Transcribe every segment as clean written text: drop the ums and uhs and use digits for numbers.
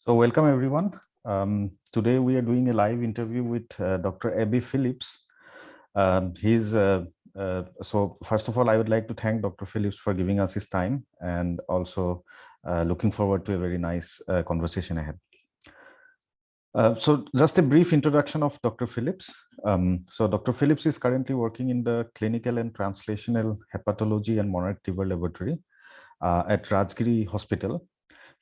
So welcome everyone. Today we are doing a live interview with Dr. Abby Phillips. So first of all, I would like to thank Dr. Phillips for giving us his time, and also looking forward to a very nice conversation ahead. So just a brief introduction of Dr. Phillips. So Dr. Phillips is currently working in the Clinical and Translational Hepatology and Monarch Liver Laboratory at Rajgiri Hospital.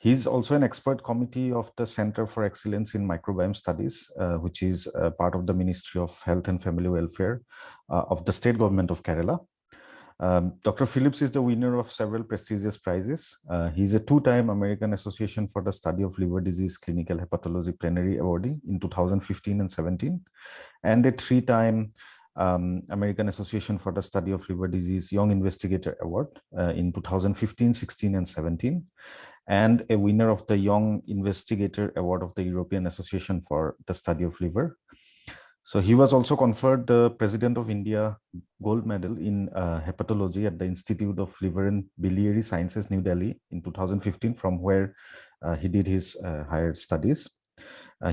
He's also an expert committee of the Center for Excellence in Microbiome Studies, which is part of the Ministry of Health and Family Welfare of the state government of Kerala. Dr. Phillips is the winner of several prestigious prizes. He's a two-time American Association for the Study of Liver Disease Clinical Hepatology Plenary Awardee in 2015 and 17, and a three-time American Association for the Study of Liver Disease Young Investigator Award in 2015, 16, and 17, and a winner of the Young Investigator Award of the European Association for the Study of Liver. So he was also conferred the President of India Gold Medal in Hepatology at the Institute of Liver and Biliary Sciences, New Delhi in 2015, from where he did his higher studies.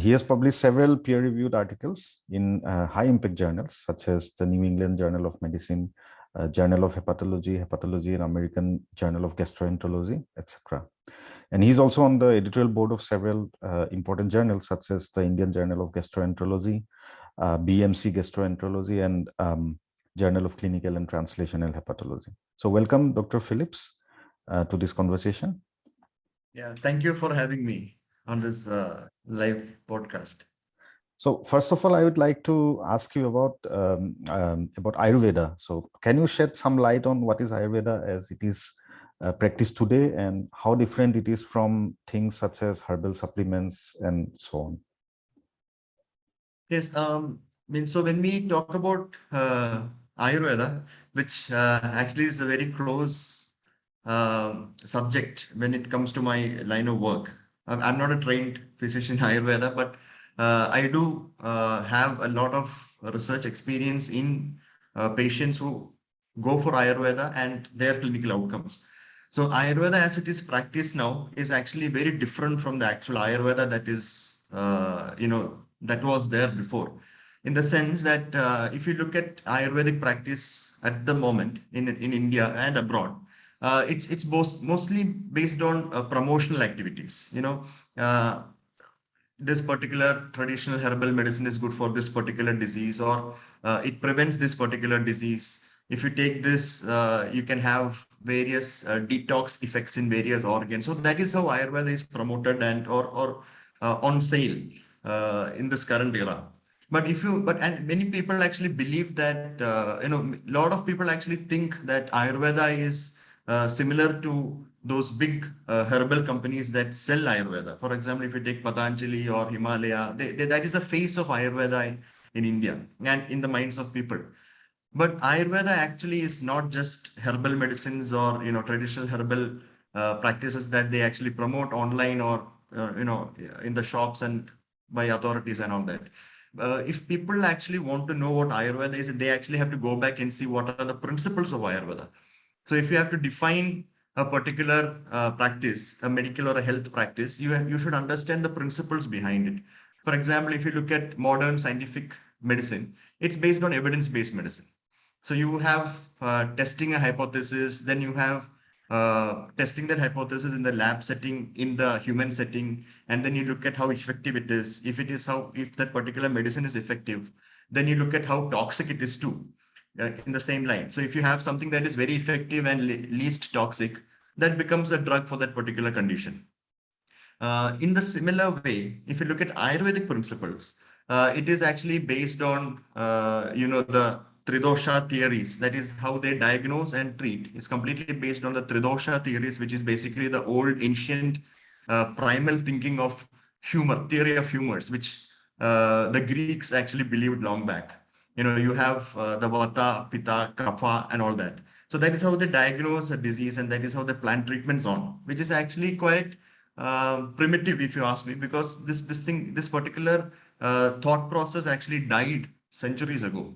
He has published several peer-reviewed articles in high-impact journals, such as the New England Journal of Medicine, Journal of Hepatology, Hepatology, and American Journal of Gastroenterology, etc. And he's also on the editorial board of several important journals, such as the Indian Journal of Gastroenterology, BMC Gastroenterology, and Journal of Clinical and Translational Hepatology. So welcome, Dr. Phillips, to this conversation. Yeah, thank you for having me on this live podcast. So first of all, I would like to ask you about Ayurveda. So can you shed some light on what is Ayurveda as it is practiced today, and how different it is from things such as herbal supplements and so on? Yes, so when we talk about Ayurveda, which actually is a very close subject when it comes to my line of work. I'm not a trained physician in Ayurveda, but I do have a lot of research experience in patients who go for Ayurveda and their clinical outcomes. So Ayurveda as it is practiced now is actually very different from the actual Ayurveda that is, that was there before. In the sense that if you look at Ayurvedic practice at the moment in India and abroad, it's mostly based on promotional activities. This particular traditional herbal medicine is good for this particular disease, or it prevents this particular disease. If you take this, you can have various detox effects in various organs. So that is how Ayurveda is promoted and or on sale in this current era. And many people actually believe that a lot of people actually think that Ayurveda is similar to those big herbal companies that sell Ayurveda. For example, if you take Patanjali or Himalaya, that is a face of Ayurveda in India and in the minds of people. But Ayurveda actually is not just herbal medicines or traditional herbal practices that they actually promote online or in the shops and by authorities and all that. If people actually want to know what Ayurveda is, they actually have to go back and see what are the principles of Ayurveda. So if you have to define a particular practice, a medical or a health practice, you should understand the principles behind it. For example, if you look at modern scientific medicine, it's based on evidence-based medicine. So you have testing a hypothesis, then you have testing that hypothesis in the lab setting, in the human setting, and then you look at how effective it is. If that particular medicine is effective, then you look at how toxic it is too, in the same line. So if you have something that is very effective and least toxic, that becomes a drug for that particular condition. In the similar way, if you look at Ayurvedic principles, it is actually based on the Tridosha theories. That is how they diagnose and treat. It's completely based on the Tridosha theories, which is basically the old ancient primal thinking of humor, theory of humors, which the Greeks actually believed long back. You have the Vata, Pitta, Kapha, and all that. So that is how they diagnose a disease, and that is how they plan treatments on, which is actually quite primitive, if you ask me, because this particular thought process actually died centuries ago.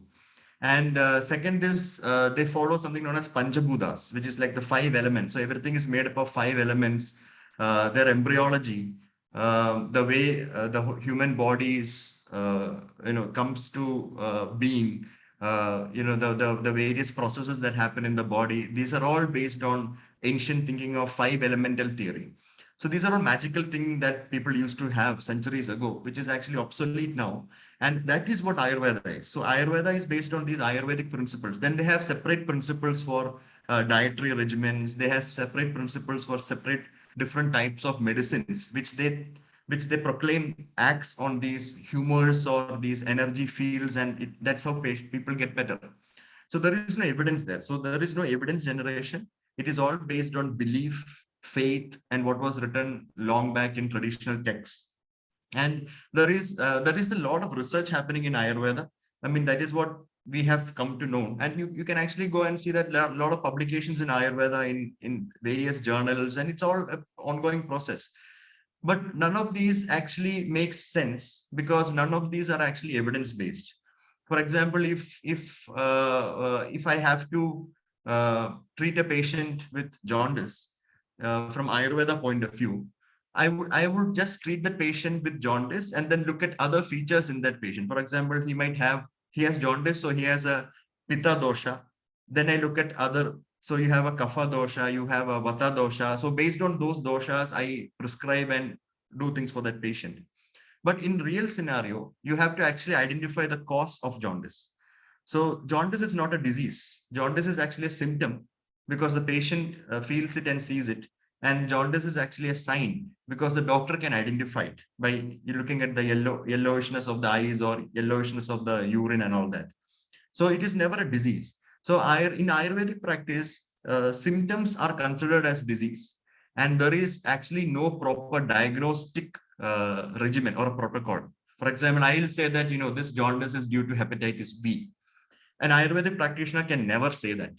And second is they follow something known as Panchabhutas, which is like the 5 elements. So everything is made up of 5 elements. Their embryology the way the human body is, comes to being, the various processes that happen in the body. These are all based on ancient thinking of five elemental theory. So these are all magical things that people used to have centuries ago, which is actually obsolete now. And that is what Ayurveda is. So Ayurveda is based on these Ayurvedic principles. Then they have separate principles for dietary regimens. They have separate principles for separate different types of medicines, which they proclaim acts on these humors or these energy fields, and that's how people get better. So there is no evidence there. So there is no evidence generation. It is all based on belief, faith, and what was written long back in traditional texts. And there is a lot of research happening in Ayurveda. I mean, that is what we have come to know. And you can actually go and see that there are a lot of publications in Ayurveda in various journals, and it's all an ongoing process. But none of these actually makes sense because none of these are actually evidence based. For example, if I have to treat a patient with jaundice from Ayurveda point of view, I would just treat the patient with jaundice and then look at other features in that patient. For example, he has jaundice, so he has a pitta dosha. Then I look at other, so you have a kapha dosha, you have a vata dosha. So based on those doshas, I prescribe and do things for that patient. But in real scenario, you have to actually identify the cause of jaundice. So jaundice is not a disease. Jaundice is actually a symptom because the patient feels it and sees it. And jaundice is actually a sign because the doctor can identify it by looking at the yellowishness of the eyes or yellowishness of the urine and all that. So it is never a disease. So in Ayurvedic practice, symptoms are considered as disease, and there is actually no proper diagnostic regimen or a protocol. For example, I'll say that this jaundice is due to hepatitis B. An Ayurvedic practitioner can never say that.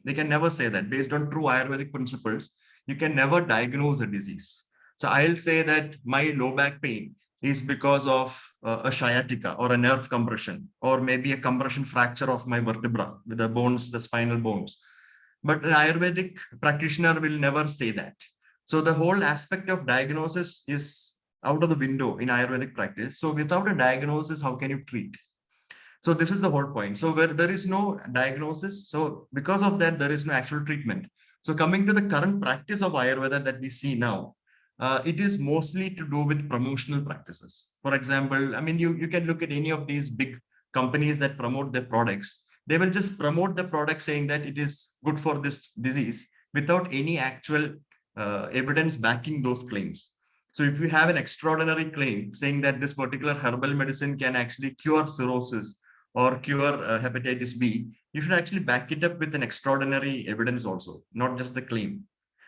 They can never say that. Based on true Ayurvedic principles, you can never diagnose a disease. So I'll say that my low back pain is because of a sciatica or a nerve compression, or maybe a compression fracture of my vertebra with the bones, the spinal bones. But an Ayurvedic practitioner will never say that. So the whole aspect of diagnosis is out of the window in Ayurvedic practice. So without a diagnosis, how can you treat? So this is the whole point. So where there is no diagnosis, so because of that, there is no actual treatment. So coming to the current practice of Ayurveda that we see now, it is mostly to do with promotional practices. For example, I mean, you can look at any of these big companies that promote their products. They will just promote the product saying that it is good for this disease without any actual evidence backing those claims. So if you have an extraordinary claim saying that this particular herbal medicine can actually cure cirrhosis or cure hepatitis B, you should actually back it up with an extraordinary evidence also, not just the claim.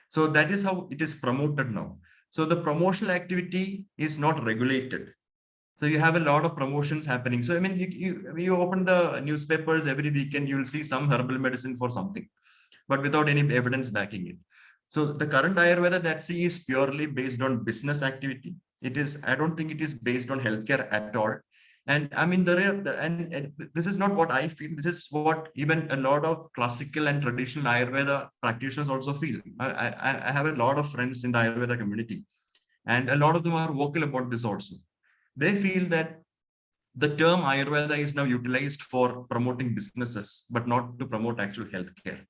So that is how it is promoted now. So the promotional activity is not regulated. So you have a lot of promotions happening. So I mean, you open the newspapers every weekend, you'll see some herbal medicine for something, but without any evidence backing it. So the current Ayurveda that see is purely based on business activity. I don't think it is based on healthcare at all. And I mean, and this is not what I feel. This is what even a lot of classical and traditional Ayurveda practitioners also feel. I have a lot of friends in the Ayurveda community, and a lot of them are vocal about this also. They feel that the term Ayurveda is now utilized for promoting businesses, but not to promote actual healthcare.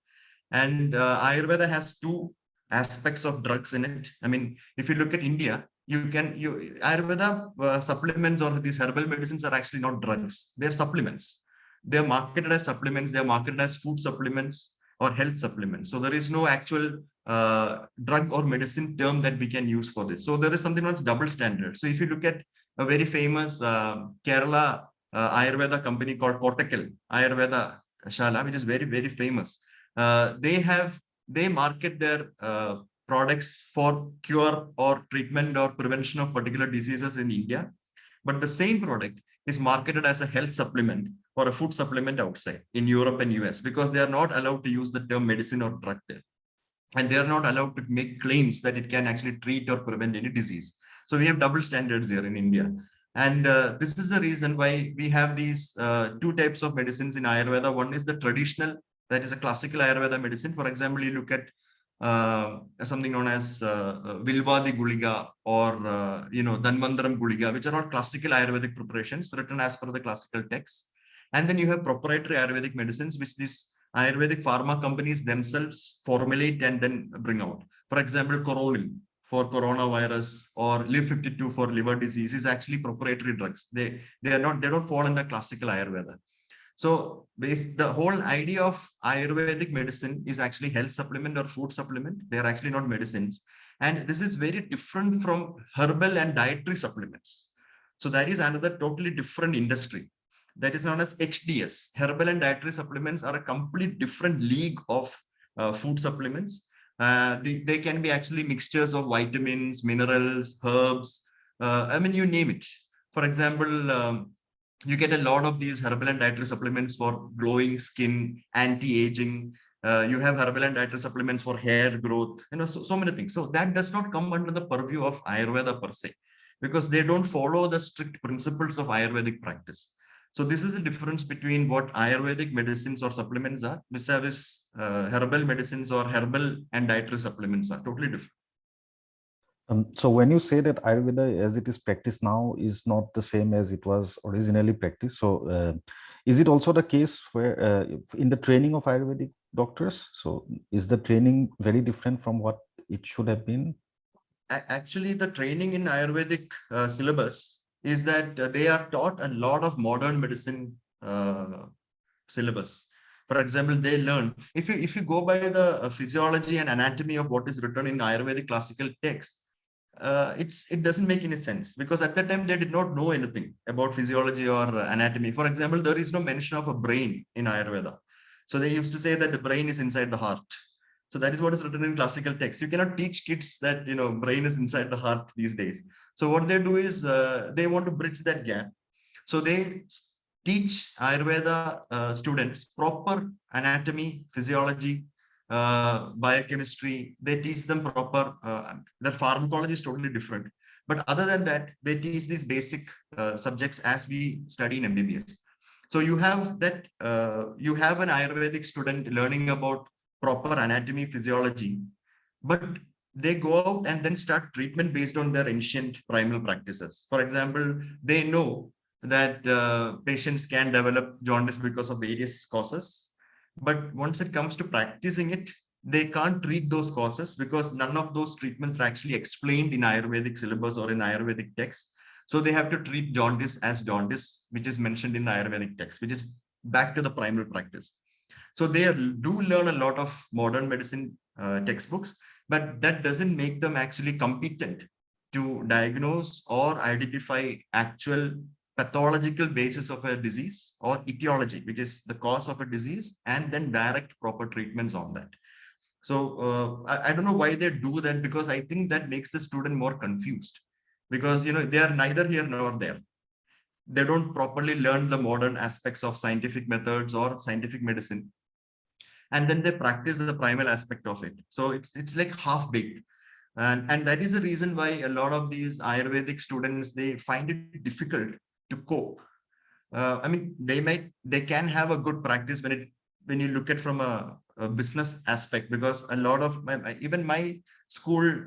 And Ayurveda has two aspects of drugs in it. I mean, if you look at India, Ayurveda supplements or these herbal medicines are actually not drugs. They're supplements. They're marketed as supplements. They're marketed as food supplements or health supplements. So there is no actual drug or medicine term that we can use for this. So there is something that's double standard. So if you look at a very famous Kerala Ayurveda company called Kottakkal Ayurveda Shala, which is very, very famous. They market their products for cure or treatment or prevention of particular diseases in India, but the same product is marketed as a health supplement or a food supplement outside in Europe and US, because they are not allowed to use the term medicine or drug there, and they are not allowed to make claims that it can actually treat or prevent any disease. So we have double standards here in India. And this is the reason why we have these two types of medicines in Ayurveda. One is the traditional, that is a classical Ayurveda medicine. For example, you look at something known as Vilvadi Guliga or Dhanvantaram Guliga, which are not classical Ayurvedic preparations written as per the classical text. And then you have proprietary Ayurvedic medicines, which these Ayurvedic pharma companies themselves formulate and then bring out. For example, Coronil for coronavirus or Liv52 for liver disease is actually proprietary drugs. They don't fall under classical Ayurveda. So the whole idea of Ayurvedic medicine is actually health supplement or food supplement. They are actually not medicines. And this is very different from herbal and dietary supplements. So that is another totally different industry. That is known as HDS. Herbal and dietary supplements are a complete different league of food supplements. They can be actually mixtures of vitamins, minerals, herbs. You name it. For example, you get a lot of these herbal and dietary supplements for glowing skin, anti-aging. You have herbal and dietary supplements for hair growth, so many things. So that does not come under the purview of Ayurveda per se, because they don't follow the strict principles of Ayurvedic practice. So this is the difference between what Ayurvedic medicines or supplements are, vis-a-vis herbal medicines or herbal and dietary supplements are totally different. So when you say that Ayurveda as it is practiced now is not the same as it was originally practiced, so is it also the case where in the training of Ayurvedic doctors? So is the training very different from what it should have been? Actually, the training in Ayurvedic syllabus is that they are taught a lot of modern medicine syllabus. For example, they learn, if you go by the physiology and anatomy of what is written in Ayurvedic classical text, it doesn't make any sense, because at that time they did not know anything about physiology or anatomy. For example, there is no mention of a brain in Ayurveda. So they used to say that the brain is inside the heart. So that is what is written in classical text. You cannot teach kids that brain is inside the heart these days. So what they do is they want to bridge that gap. So they teach Ayurveda students proper anatomy, physiology, biochemistry. They teach them proper. Their pharmacology is totally different. But other than that, they teach these basic subjects as we study in MBBS. So you have that. You have an Ayurvedic student learning about proper anatomy, physiology, but they go out and then start treatment based on their ancient primal practices. For example, they know that patients can develop jaundice because of various causes, but once it comes to practicing it, they can't treat those causes because none of those treatments are actually explained in Ayurvedic syllabus or in Ayurvedic text. So they have to treat jaundice as jaundice, which is mentioned in the Ayurvedic text, which is back to the primal practice. So they do learn a lot of modern medicine textbooks, but that doesn't make them actually competent to diagnose or identify actual pathological basis of a disease or etiology, which is the cause of a disease, and then direct proper treatments on that. So I don't know why they do that, because I think that makes the student more confused, because they are neither here nor there. They don't properly learn the modern aspects of scientific methods or scientific medicine, and then they practice the primal aspect of it. So it's like half baked, and that is the reason why a lot of these Ayurvedic students, they find it difficult to cope. They can have a good practice when you look at from a business aspect, because a lot of even my school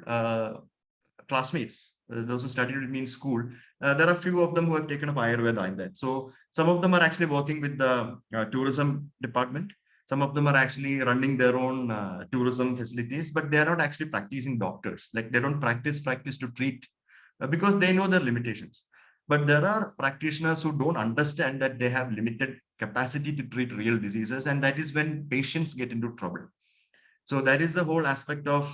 classmates, those who studied with me in school, there are a few of them who have taken up Ayurveda in that. So some of them are actually working with the tourism department. Some of them are actually running their own tourism facilities, but they are not actually practicing doctors. Like they don't practice to treat because they know their limitations. But there are practitioners who don't understand that they have limited capacity to treat real diseases, and that is when patients get into trouble. So that is the whole aspect of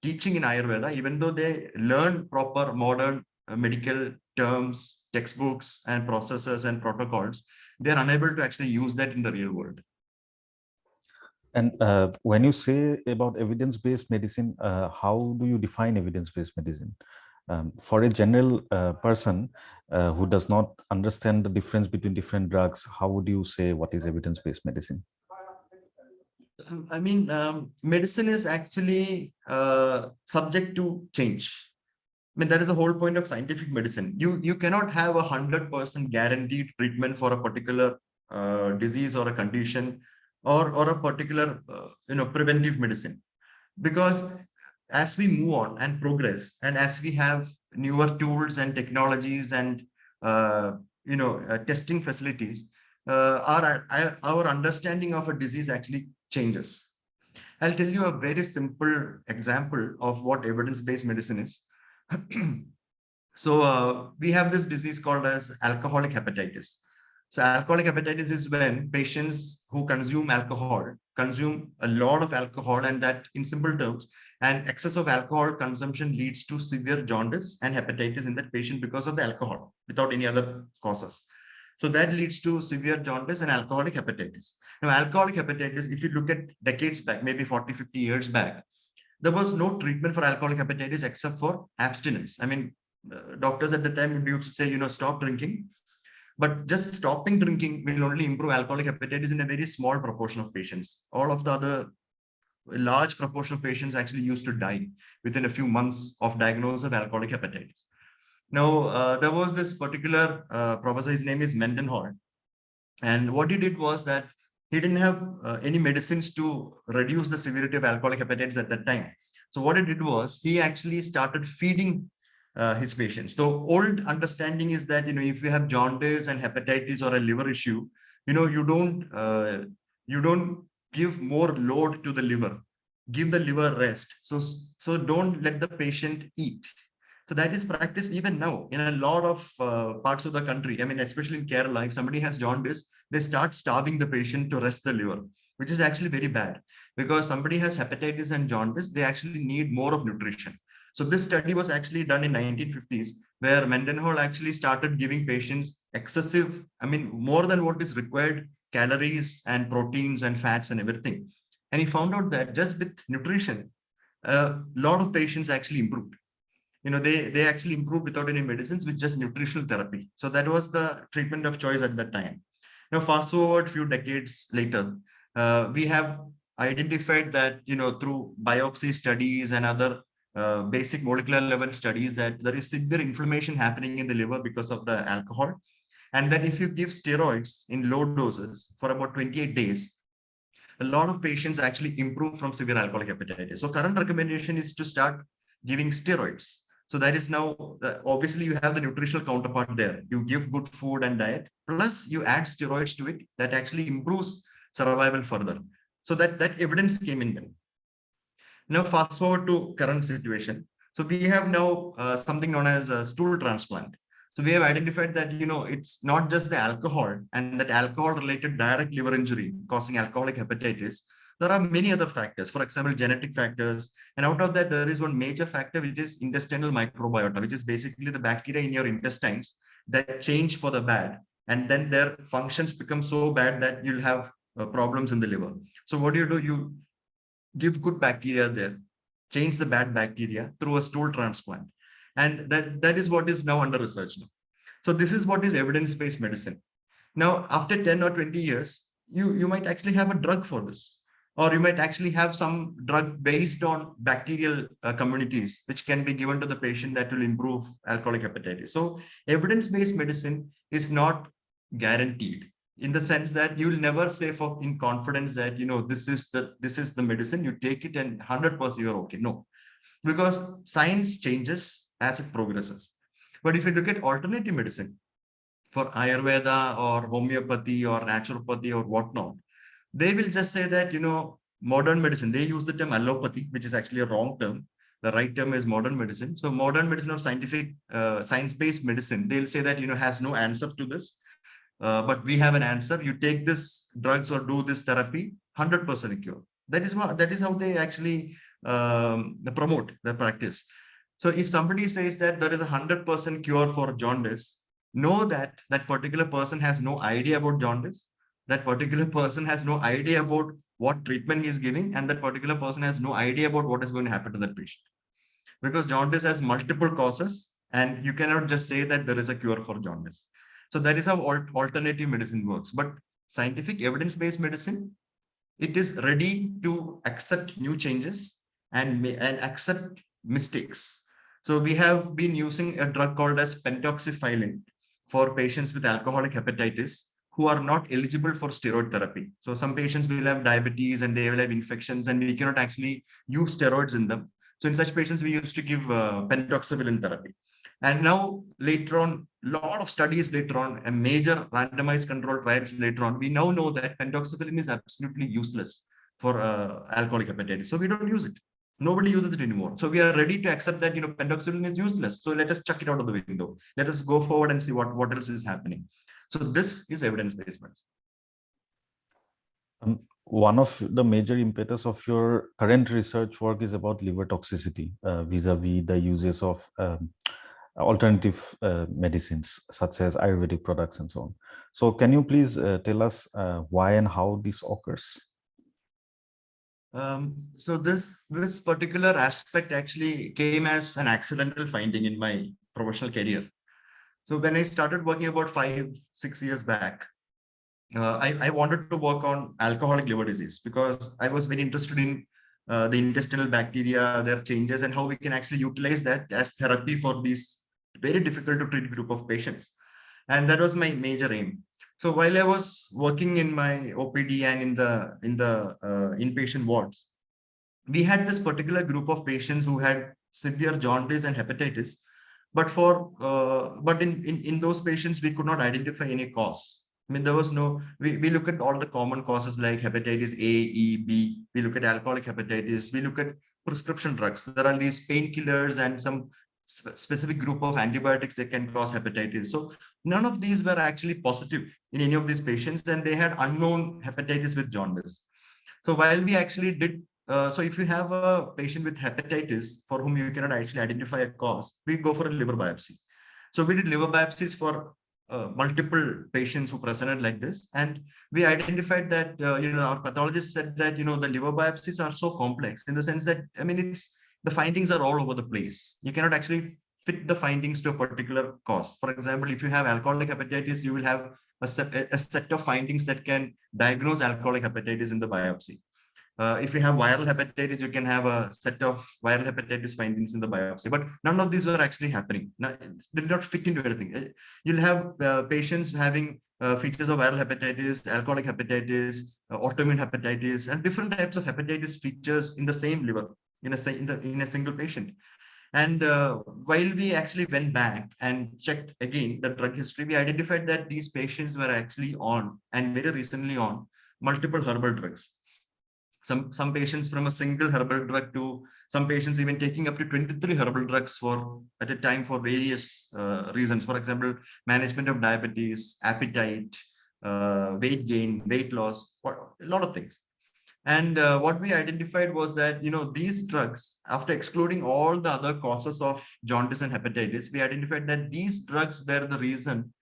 teaching in Ayurveda. Even though they learn proper modern medical terms, textbooks, and processes and protocols, they are unable to actually use that in the real world. And when you say about evidence-based medicine, how do you define evidence-based medicine? For a general person who does not understand the difference between different drugs, how would you say what is evidence-based medicine? Medicine is actually subject to change. That is the whole point of scientific medicine. You cannot have 100% guaranteed treatment for a particular disease or a condition, or a particular preventive medicine. Because as we move on and progress, and as we have newer tools and technologies and testing facilities, our understanding of a disease actually changes. I'll tell you a very simple example of what evidence-based medicine is. So we have this disease called as alcoholic hepatitis. So alcoholic hepatitis is when patients who consume alcohol consume a lot of alcohol, and that, in simple terms, and excess of alcohol consumption leads to severe jaundice and hepatitis in that patient because of the alcohol without any other causes. So that leads to severe jaundice and alcoholic hepatitis. Now, alcoholic hepatitis, if you look at decades back, maybe 40, 50 years back, there was no treatment for alcoholic hepatitis except for abstinence. I mean, doctors at the time would used to say, stop drinking. But just stopping drinking will only improve alcoholic hepatitis in a very small proportion of patients. All of the other large proportion of patients actually used to die within a few months of diagnosis of alcoholic hepatitis. Now, there was this particular professor, his name is Mendenhall. And what he did was that he didn't have any medicines to reduce the severity of alcoholic hepatitis at that time. So what he did was he actually started feeding his patients. So old understanding is that, if you have jaundice and hepatitis or a liver issue, you don't give more load to the liver, give the liver rest. So don't let the patient eat. So that is practiced even now in a lot of parts of the country. I mean, especially in Kerala, if somebody has jaundice, they start starving the patient to rest the liver, which is actually very bad, because somebody has hepatitis and jaundice, they actually need more of nutrition. So this study was actually done in 1950s, where Mendenhall actually started giving patients excessive, I mean, more than what is required, calories and proteins and fats and everything. And he found out that just with nutrition, a lot of patients actually improved. They actually improved without any medicines, with just nutritional therapy. So that was the treatment of choice at that time. Now, fast forward a few decades later, we have identified that, through biopsy studies and other basic molecular level studies, that there is severe inflammation happening in the liver because of the alcohol. And that if you give steroids in low doses for about 28 days, a lot of patients actually improve from severe alcoholic hepatitis. So current recommendation is to start giving steroids. So that is now, obviously you have the nutritional counterpart there. You give good food and diet, plus you add steroids to it, that actually improves survival further. So that evidence came in then. Now fast forward to current situation. So we have now something known as a stool transplant. So we have identified that, it's not just the alcohol and that alcohol related direct liver injury causing alcoholic hepatitis. There are many other factors, for example, genetic factors. And out of that, there is one major factor, which is intestinal microbiota, which is basically the bacteria in your intestines that change for the bad. And then their functions become so bad that you'll have problems in the liver. So what do? You give good bacteria there, change the bad bacteria through a stool transplant. And that is what is now under research now. So this is what is evidence-based medicine. Now, after 10 or 20 years, you might actually have a drug for this, or you might actually have some drug based on bacterial communities, which can be given to the patient that will improve alcoholic hepatitis. So evidence-based medicine is not guaranteed, in the sense that you will never say for in confidence that, this is the medicine, you take it and 100% you're okay. No, because science changes as it progresses. But if you look at alternative medicine, for Ayurveda or homeopathy or naturopathy or whatnot, they will just say that, modern medicine, they use the term allopathy, which is actually a wrong term. The right term is modern medicine. So modern medicine or science-based medicine, they'll say that, has no answer to this. But we have an answer. You take this drugs or do this therapy, 100% cure. That is how they actually promote the practice. So if somebody says that there is a 100% cure for jaundice, know that that particular person has no idea about jaundice. That particular person has no idea about what treatment he is giving, and that particular person has no idea about what is going to happen to that patient. Because jaundice has multiple causes, and you cannot just say that there is a cure for jaundice. So that is how alternative medicine works. But scientific evidence-based medicine, it is ready to accept new changes and accept mistakes. So we have been using a drug called as Pentoxiphylline for patients with alcoholic hepatitis who are not eligible for steroid therapy. So some patients will have diabetes and they will have infections, and we cannot actually use steroids in them. So in such patients, we used to give pentoxiphylline therapy. And now later on, lot of studies later on, a major randomized control trials later on, we now know that pentoxiphylline is absolutely useless for alcoholic hepatitis. So we don't use it. Nobody uses it anymore. So we are ready to accept that, pentoxiphylline is useless. So let us chuck it out of the window. Let us go forward and see what else is happening. So this is evidence-based medicine. One of the major impetus of your current research work is about liver toxicity vis-a-vis the uses of alternative medicines such as Ayurvedic products and so on. So can you please tell us why and how this occurs? So this particular aspect actually came as an accidental finding in my professional career. So when I started working about 5-6 years back, I wanted to work on alcoholic liver disease because I was very interested in the intestinal bacteria, their changes, and how we can actually utilize that as therapy for these very difficult to treat group of patients. And that was my major aim. So while I was working in my OPD and in the inpatient wards, we had this particular group of patients who had severe jaundice and hepatitis, but in those patients we could not identify any cause. I mean, there was no, we look at all the common causes like hepatitis A, E, B. We look at alcoholic hepatitis. We look at prescription drugs. There are these painkillers and some specific group of antibiotics that can cause hepatitis. So none of these were actually positive in any of these patients, and they had unknown hepatitis with jaundice. So while we actually did, so if you have a patient with hepatitis for whom you cannot actually identify a cause, we go for a liver biopsy. So we did liver biopsies for multiple patients who presented like this, and we identified that our pathologist said that the liver biopsies are so complex in the sense that, I mean, it's the findings are all over the place. You cannot actually fit the findings to a particular cause. For example, if you have alcoholic hepatitis, you will have a set of findings that can diagnose alcoholic hepatitis in the biopsy. If you have viral hepatitis, you can have a set of viral hepatitis findings in the biopsy, but none of these were actually happening. They did not fit into anything. You'll have patients having features of viral hepatitis, alcoholic hepatitis, autoimmune hepatitis, and different types of hepatitis features in the same liver in a single patient. And while we actually went back and checked again the drug history, we identified that these patients were actually on, and very recently on, multiple herbal drugs. Some patients from a single herbal drug to some patients even taking up to 23 herbal drugs at a time for various reasons. For example, management of diabetes, appetite, weight gain, weight loss, a lot of things. And what we identified was that, these drugs, after excluding all the other causes of jaundice and hepatitis, we identified that these drugs were the reason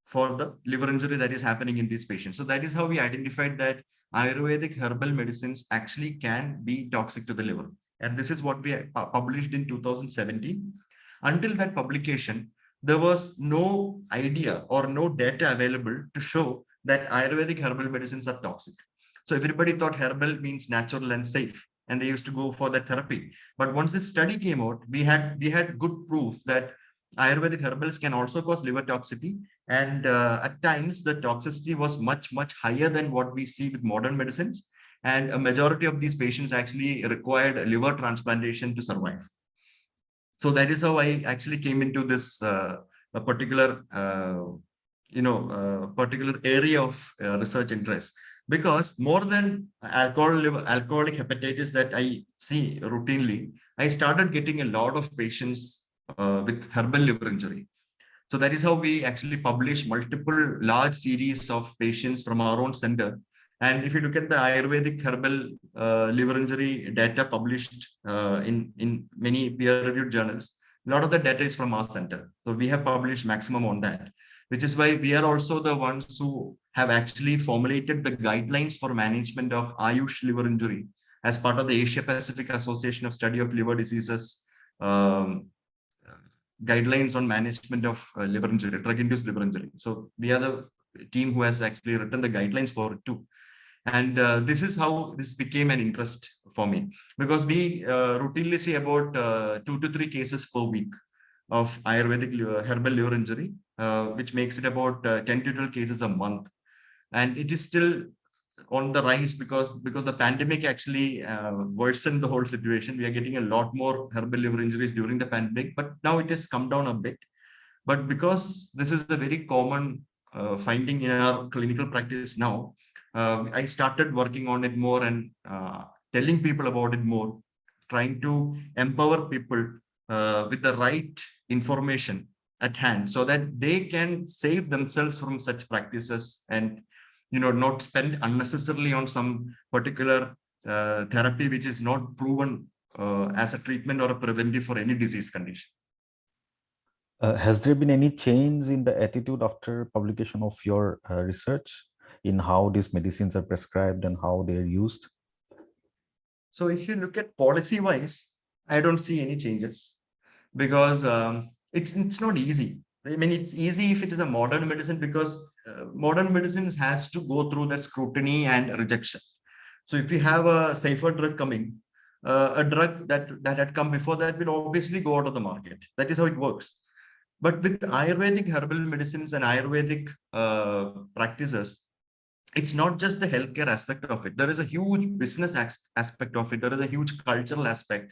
for the liver injury that is happening in these patients. So that is how we identified that Ayurvedic herbal medicines actually can be toxic to the liver. And this is what we published in 2017. Until that publication, there was no idea or no data available to show that Ayurvedic herbal medicines are toxic. So everybody thought herbal means natural and safe, and they used to go for that therapy. But once this study came out, we had good proof that Ayurvedic herbals can also cause liver toxicity. And at times, the toxicity was much, much higher than what we see with modern medicines. And a majority of these patients actually required liver transplantation to survive. So that is how I actually came into this particular area of research interest. Because more than alcoholic hepatitis that I see routinely, I started getting a lot of patients with herbal liver injury. So that is how we actually publish multiple large series of patients from our own center. And if you look at the Ayurvedic herbal liver injury data published in many peer-reviewed journals, a lot of the data is from our center. So we have published maximum on that, which is why we are also the ones who have actually formulated the guidelines for management of Ayush liver injury as part of the Asia Pacific Association of Study of Liver Diseases guidelines on management of liver injury, drug-induced liver injury. So we are the team who has actually written the guidelines for it too. And this is how this became an interest for me, because we routinely see about 2 to 3 cases per week of Ayurvedic herbal liver injury, which makes it about 10 to 12 cases a month. and it is still on the rise because the pandemic actually worsened the whole situation. We are getting a lot more herbal liver injuries during the pandemic, but now it has come down a bit. But because this is a very common finding in our clinical practice now, I started working on it more and telling people about it more, trying to empower people with the right information at hand so that they can save themselves from such practices and not spend unnecessarily on some particular therapy which is not proven as a treatment or a preventive for any disease condition. Has there been any change in the attitude after publication of your research in how these medicines are prescribed and how they are used? So if you look at policy wise, I don't see any changes because it's not easy. I mean, it's easy if it is a modern medicine because modern medicines has to go through that scrutiny and rejection. So if you have a safer drug coming, a drug that had come before that will obviously go out of the market. That is how it works. But with Ayurvedic herbal medicines and Ayurvedic practices, it's not just the healthcare aspect of it. There is a huge business aspect of it. There is a huge cultural aspect.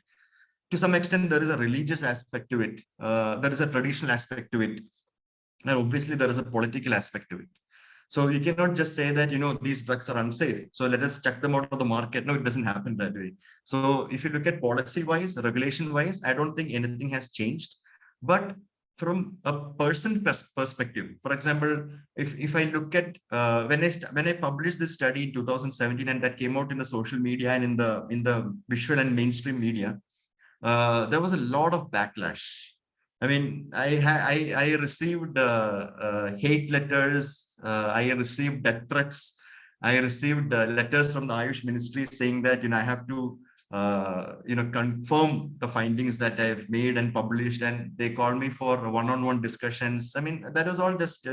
To some extent, there is a religious aspect to it. There is a traditional aspect to it. And obviously, there is a political aspect to it. So you cannot just say that, these drugs are unsafe, so let us check them out of the market. No, it doesn't happen that way. So if you look at policy wise, regulation wise, I don't think anything has changed. But from a person perspective, for example, if I look at when I published this study in 2017 and that came out in the social media and in the visual and mainstream media, there was a lot of backlash. I mean, I received hate letters. I received death threats. I received letters from the Ayush Ministry saying that I have to confirm the findings that I've made and published, and they called me for one-on-one discussions. I mean, that was all just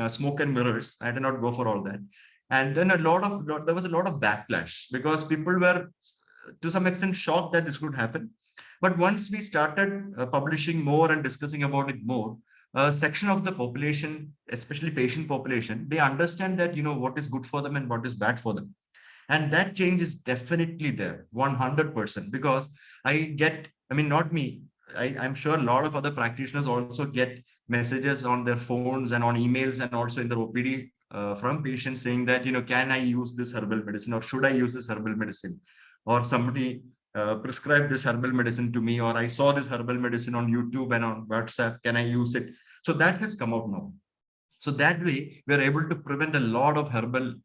smoke and mirrors. I did not go for all that. And then there was a lot of backlash because people were to some extent shocked that this could happen. But once we started publishing more and discussing about it more, a section of the population, especially patient population, they understand that, what is good for them and what is bad for them. And that change is definitely there, 100%, because not me, I'm sure a lot of other practitioners also get messages on their phones and on emails and also in their OPD from patients saying that, can I use this herbal medicine or should I use this herbal medicine? Or somebody prescribed this herbal medicine to me, or I saw this herbal medicine on YouTube and on WhatsApp, can I use it? So that has come out now. So that way, we're able to prevent a lot of herbal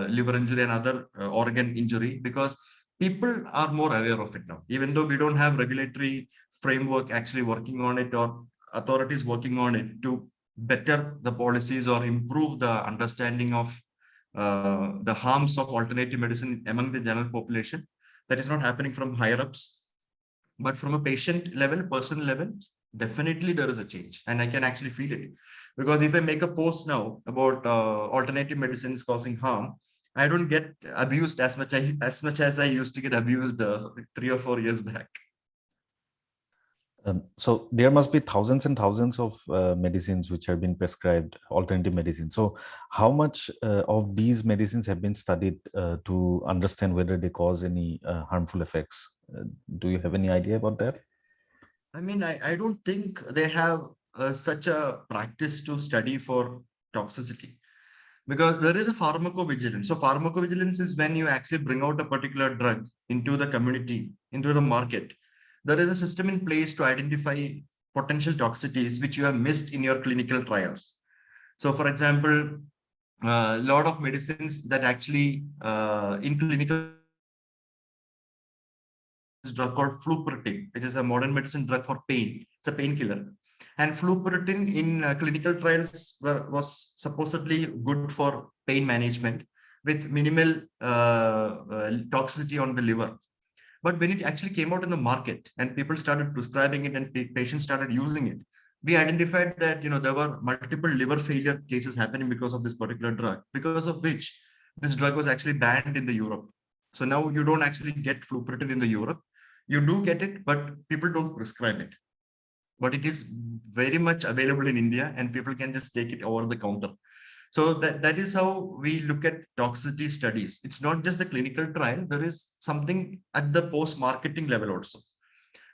liver injury and other organ injury because people are more aware of it now. Even though we don't have regulatory framework actually working on it or authorities working on it to better the policies or improve the understanding of the harms of alternative medicine among the general population. That is not happening from higher ups, but from a patient level, person level, definitely there is a change, and I can actually feel it. Because if I make a post now about alternative medicines causing harm, I don't get abused as much as I used to get abused 3 or 4 years back. So there must be thousands and thousands of medicines which have been prescribed, alternative medicine. So how much of these medicines have been studied to understand whether they cause any harmful effects? Do you have any idea about that? I mean, I don't think they have such a practice to study for toxicity because there is a pharmacovigilance. So pharmacovigilance is when you actually bring out a particular drug into the community, into the market. There is a system in place to identify potential toxicities which you have missed in your clinical trials. So for example, a lot of medicines that actually in clinical drug called flupirtine, which is a modern medicine drug for pain. It's a painkiller. And flupirtine in clinical trials was supposedly good for pain management with minimal toxicity on the liver. But when it actually came out in the market and people started prescribing it and patients started using it, we identified that there were multiple liver failure cases happening because of this particular drug, because of which this drug was actually banned in the Europe. So now you don't actually get flupirtine in the Europe. You do get it, but people don't prescribe it. But it is very much available in India and people can just take it over the counter. So that is how we look at toxicity studies. It's not just the clinical trial. There is something at the post-marketing level also.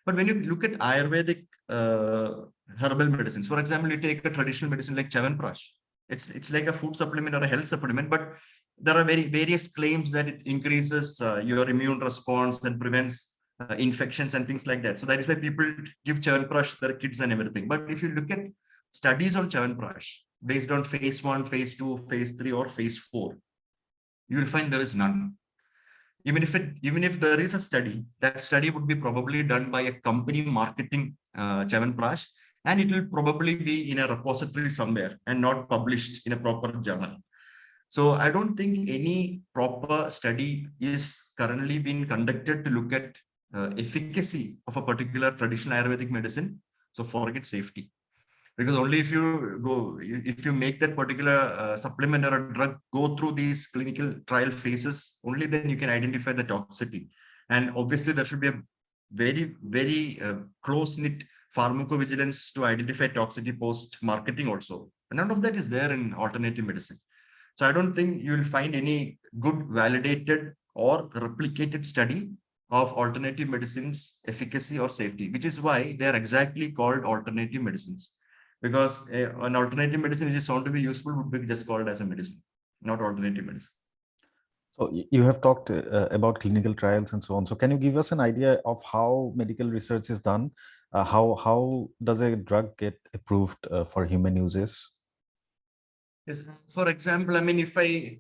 But when you look at Ayurvedic herbal medicines, for example, you take a traditional medicine like Chyawanprash. It's like a food supplement or a health supplement, but there are various claims that it increases your immune response and prevents infections and things like that. So that is why people give Chyawanprash to their kids and everything. But if you look at studies on Chyawanprash based on phase 1, phase 2, phase 3, or phase 4, you will find there is none. Even if there is a study, that study would be probably done by a company marketing Chyawanprash, and it will probably be in a repository somewhere and not published in a proper journal. So I don't think any proper study is currently being conducted to look at efficacy of a particular traditional Ayurvedic medicine. So forget safety. Because only if you make that particular supplement or a drug go through these clinical trial phases, only then you can identify the toxicity. And obviously there should be a very close-knit pharmacovigilance to identify toxicity post-marketing also. And none of that is there in alternative medicine. So I don't think you will find any good validated or replicated study of alternative medicines efficacy or safety, which is why they are exactly called alternative medicines. Because an alternative medicine which is found to be useful would be just called as a medicine, not alternative medicine. So you have talked about clinical trials and so on. So can you give us an idea of how medical research is done? How does a drug get approved for human uses? Yes. For example, I mean, if I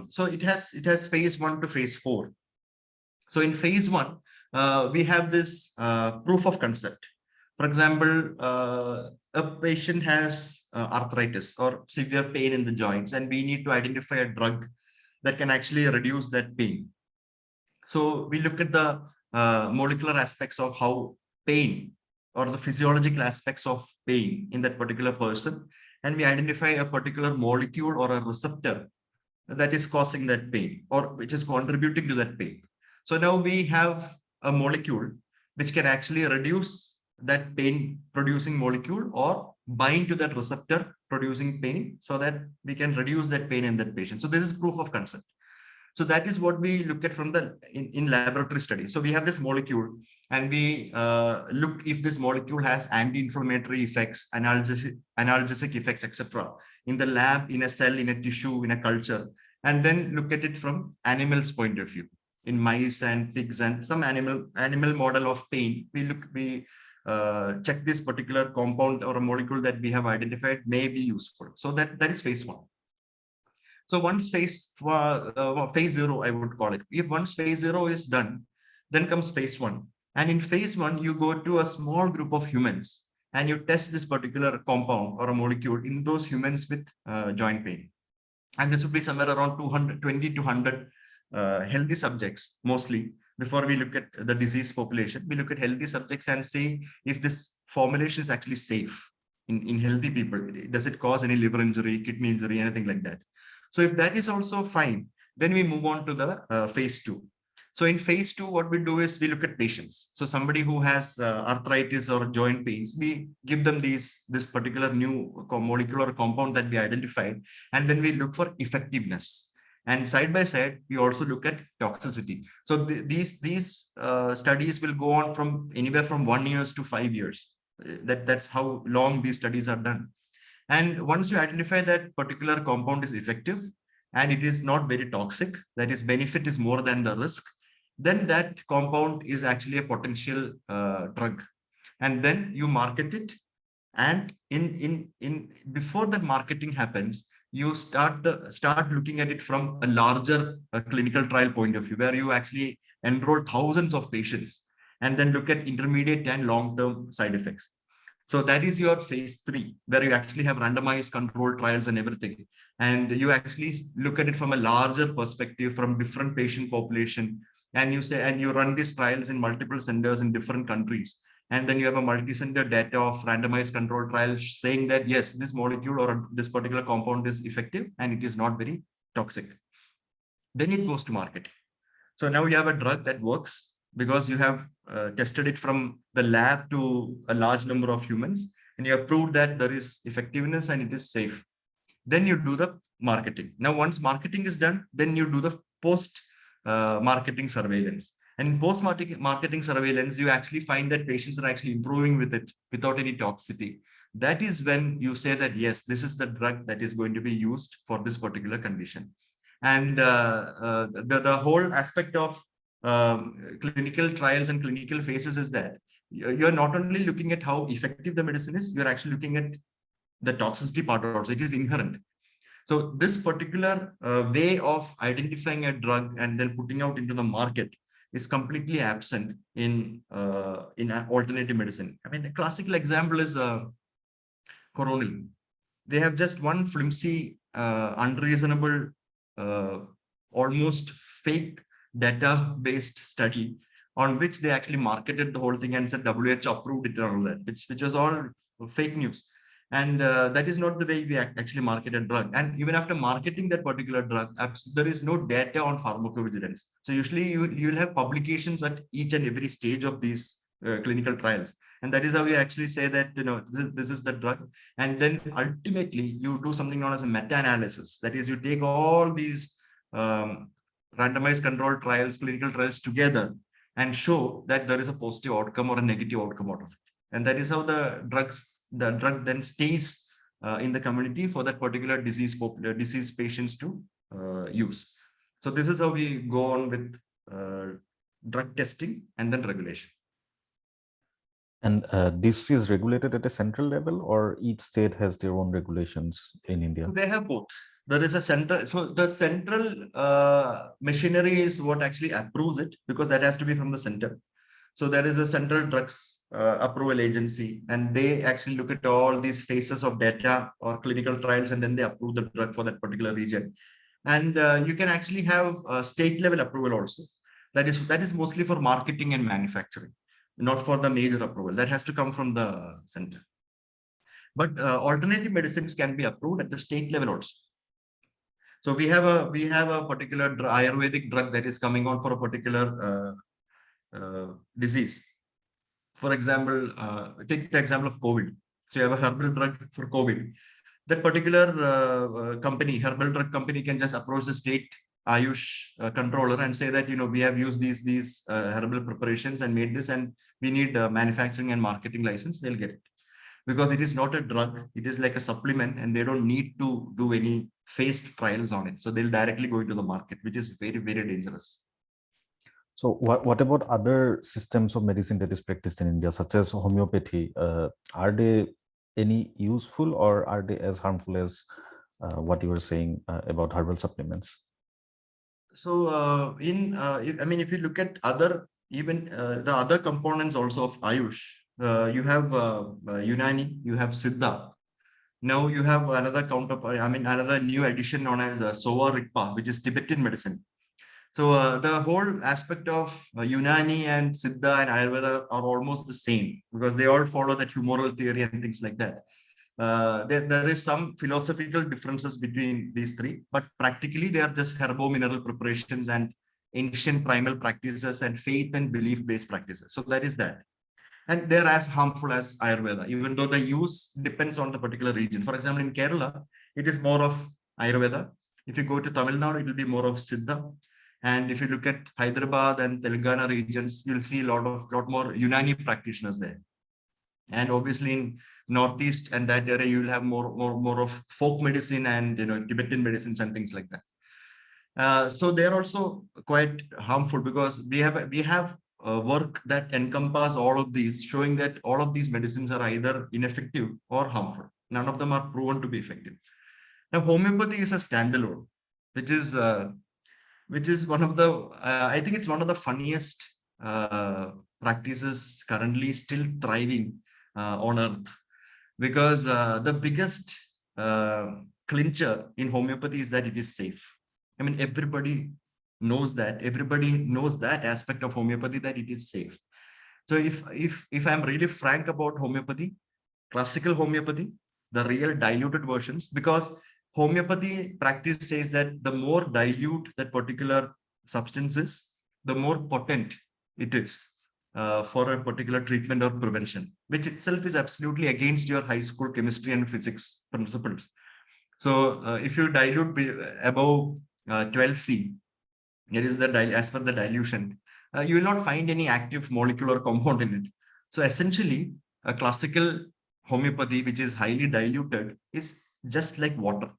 so it has phase 1 to phase 4. So in phase 1, we have this proof of concept. For example, a patient has arthritis or severe pain in the joints, and we need to identify a drug that can actually reduce that pain. So we look at the molecular aspects of how pain or the physiological aspects of pain in that particular person, and we identify a particular molecule or a receptor that is causing that pain or which is contributing to that pain. So now we have a molecule which can actually reduce that pain producing molecule or bind to that receptor producing pain so that we can reduce that pain in that patient. So this is proof of concept. So that is what we look at from the in laboratory studies. So we have this molecule and we look if this molecule has anti-inflammatory effects, analgesic effects, etc. in the lab, in a cell, in a tissue, in a culture, and then look at it from animals' point of view. In mice and pigs and some animal model of pain, we check this particular compound or a molecule that we have identified may be useful. So that is phase 1. So once phase 0, I would call it. If once phase 0 is done, then comes phase 1. And in phase 1, you go to a small group of humans and you test this particular compound or a molecule in those humans with joint pain. And this would be somewhere around 220 to 100 healthy subjects, mostly. Before we look at the disease population, we look at healthy subjects and see if this formulation is actually safe in healthy people. Does it cause any liver injury, kidney injury, anything like that? So if that is also fine, then we move on to the phase 2. So in phase 2, what we do is we look at patients. So somebody who has arthritis or joint pains, we give them this particular new molecular compound that we identified, and then we look for effectiveness. And side by side, we also look at toxicity. So these studies will go on from anywhere from 1 year to 5 years. That's how long these studies are done. And once you identify that particular compound is effective and it is not very toxic, that is benefit is more than the risk, then that compound is actually a potential drug. And then you market it. And in before that marketing happens, you start looking at it from a larger clinical trial point of view, where you actually enroll thousands of patients and then look at intermediate and long-term side effects. So that is your phase 3, where you actually have randomized controlled trials and everything. And you actually look at it from a larger perspective, from different patient population. And you run these trials in multiple centers in different countries. And then you have a multi-center data of randomized controlled trials saying that, yes, this molecule or this particular compound is effective and it is not very toxic. Then it goes to market. So now you have a drug that works because you have tested it from the lab to a large number of humans, and you have proved that there is effectiveness and it is safe. Then you do the marketing. Now, once marketing is done, then you do the post marketing surveillance. And in post marketing surveillance, you actually find that patients are actually improving with it without any toxicity. That is when you say that, yes, this is the drug that is going to be used for this particular condition. And the whole aspect of clinical trials and clinical phases is that you're not only looking at how effective the medicine is, you're actually looking at the toxicity part also. It is inherent. So this particular way of identifying a drug and then putting out into the market is completely absent in alternative medicine. I mean, a classical example is coronal. They have just one flimsy, unreasonable, uh, almost fake data-based study on which they actually marketed the whole thing and said WHO approved it and all that, which was all fake news. And that is not the way we actually market a drug. And even after marketing that particular drug, there is no data on pharmacovigilance. So usually you'll have publications at each and every stage of these clinical trials. And that is how we actually say that, this is the drug. And then ultimately you do something known as a meta-analysis. That is, you take all these randomized controlled trials, clinical trials together and show that there is a positive outcome or a negative outcome out of it. And that is how the drug then stays in the community for that particular disease patients to use. So this is how we go on with drug testing and then regulation. And this is regulated at a central level, or each state has their own regulations in India? They have both. There is a central, so the central machinery is what actually approves it, because that has to be from the center. So there is a central drugs approval agency, and they actually look at all these phases of data or clinical trials, and then they approve the drug for that particular region. And you can actually have state level approval also. That is mostly for marketing and manufacturing, not for the major approval. That has to come from the center. But alternative medicines can be approved at the state level also. So we have a particular Ayurvedic drug that is coming on for a particular disease. For example, take the example of COVID. So you have a herbal drug for COVID. That particular company, herbal drug company, can just approach the state Ayush controller and say that, we have used these herbal preparations and made this, and we need a manufacturing and marketing license. They'll get it, because it is not a drug. It is like a supplement, and they don't need to do any phased trials on it. So they'll directly go into the market, which is very, very dangerous. So what about other systems of medicine that is practiced in India, such as homeopathy? Are they any useful, or are they as harmful as what you were saying about herbal supplements? So if you look at the other components also of Ayush, you have Unani, you have Siddha. Now you have another new addition known as Sowa Rigpa, which is Tibetan medicine. So the whole aspect of Unani and Siddha and Ayurveda are almost the same, because they all follow that humoral theory and things like that. There is some philosophical differences between these three, but practically they are just herbo-mineral preparations and ancient primal practices and faith and belief-based practices. So that is that. And they're as harmful as Ayurveda, even though the use depends on the particular region. For example, in Kerala, it is more of Ayurveda. If you go to Tamil Nadu, it will be more of Siddha. And if you look at Hyderabad and Telangana regions, you'll see a lot more Unani practitioners there. And obviously in Northeast and that area, you'll have more of folk medicine and Tibetan medicines and things like that. So they're also quite harmful, because we have work that encompass all of these, showing that all of these medicines are either ineffective or harmful. None of them are proven to be effective. Now, homeopathy is a standalone, which is one of the, I think it's one of the funniest practices currently still thriving on earth, because the biggest clincher in homeopathy is that it is safe. I mean, everybody knows that. Everybody knows that aspect of homeopathy, that it is safe. So if I'm really frank about homeopathy, classical homeopathy, the real diluted versions, because homeopathy practice says that the more dilute that particular substance is, the more potent it is for a particular treatment or prevention, which itself is absolutely against your high school chemistry and physics principles. So if you dilute above 12C, here is the as per the dilution, you will not find any active molecular compound in it. So essentially, a classical homeopathy, which is highly diluted, is just like water.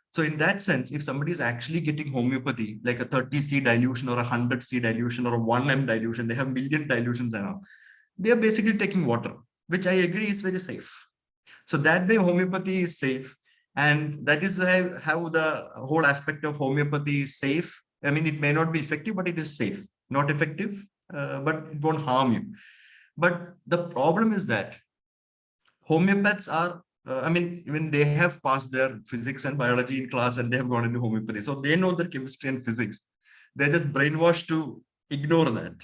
So in that sense, if somebody is actually getting homeopathy, like a 30C dilution or a 100C dilution or a 1M dilution, they have million dilutions and all, they are basically taking water, which I agree is very safe. So that way homeopathy is safe. And that is how the whole aspect of homeopathy is safe. I mean, it may not be effective, but it is safe. Not effective, but it won't harm you. But the problem is that homeopaths are, I mean, even they have passed their physics and biology in class and they have gone into homeopathy. So they know their chemistry and physics. They're just brainwashed to ignore that.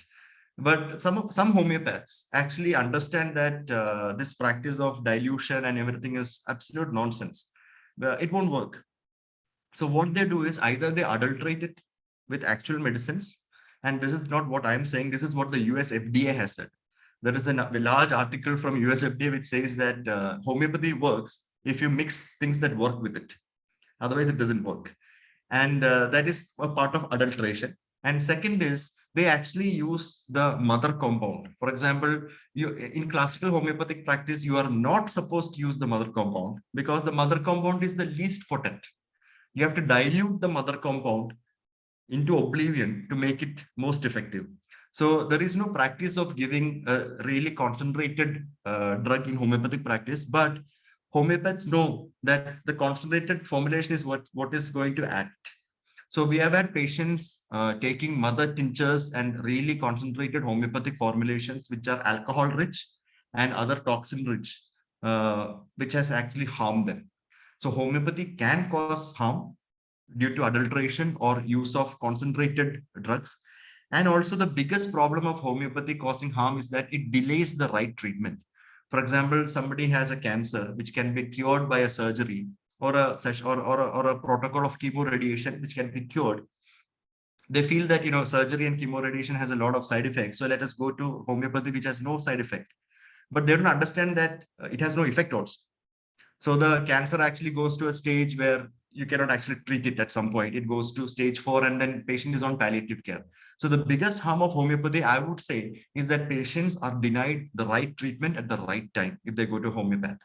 But some homeopaths actually understand that this practice of dilution and everything is absolute nonsense. It won't work. So what they do is either they adulterate it with actual medicines, and this is not what I'm saying. This is what the US FDA has said. There is a large article from US FDA which says that homeopathy works if you mix things that work with it. Otherwise, it doesn't work. And that is a part of adulteration. And second is they actually use the mother compound. For example, you in classical homeopathic practice, you are not supposed to use the mother compound because the mother compound is the least potent. You have to dilute the mother compound into oblivion to make it most effective. So there is no practice of giving a really concentrated drug in homeopathic practice, but homeopaths know that the concentrated formulation is what is going to act. So we have had patients taking mother tinctures and really concentrated homeopathic formulations, which are alcohol rich and other toxin rich, which has actually harmed them. So homeopathy can cause harm due to adulteration or use of concentrated drugs. And also the biggest problem of homeopathy causing harm is that it delays the right treatment. For example, somebody has a cancer which can be cured by a surgery or a session or a protocol of chemoradiation which can be cured. They feel that surgery and chemoradiation has a lot of side effects, so let us go to homeopathy which has no side effect. But they don't understand that it has no effect also. So the cancer actually goes to a stage where you cannot actually treat it at some point. It goes to stage 4 and then patient is on palliative care. So the biggest harm of homeopathy, I would say, is that patients are denied the right treatment at the right time if they go to homeopath.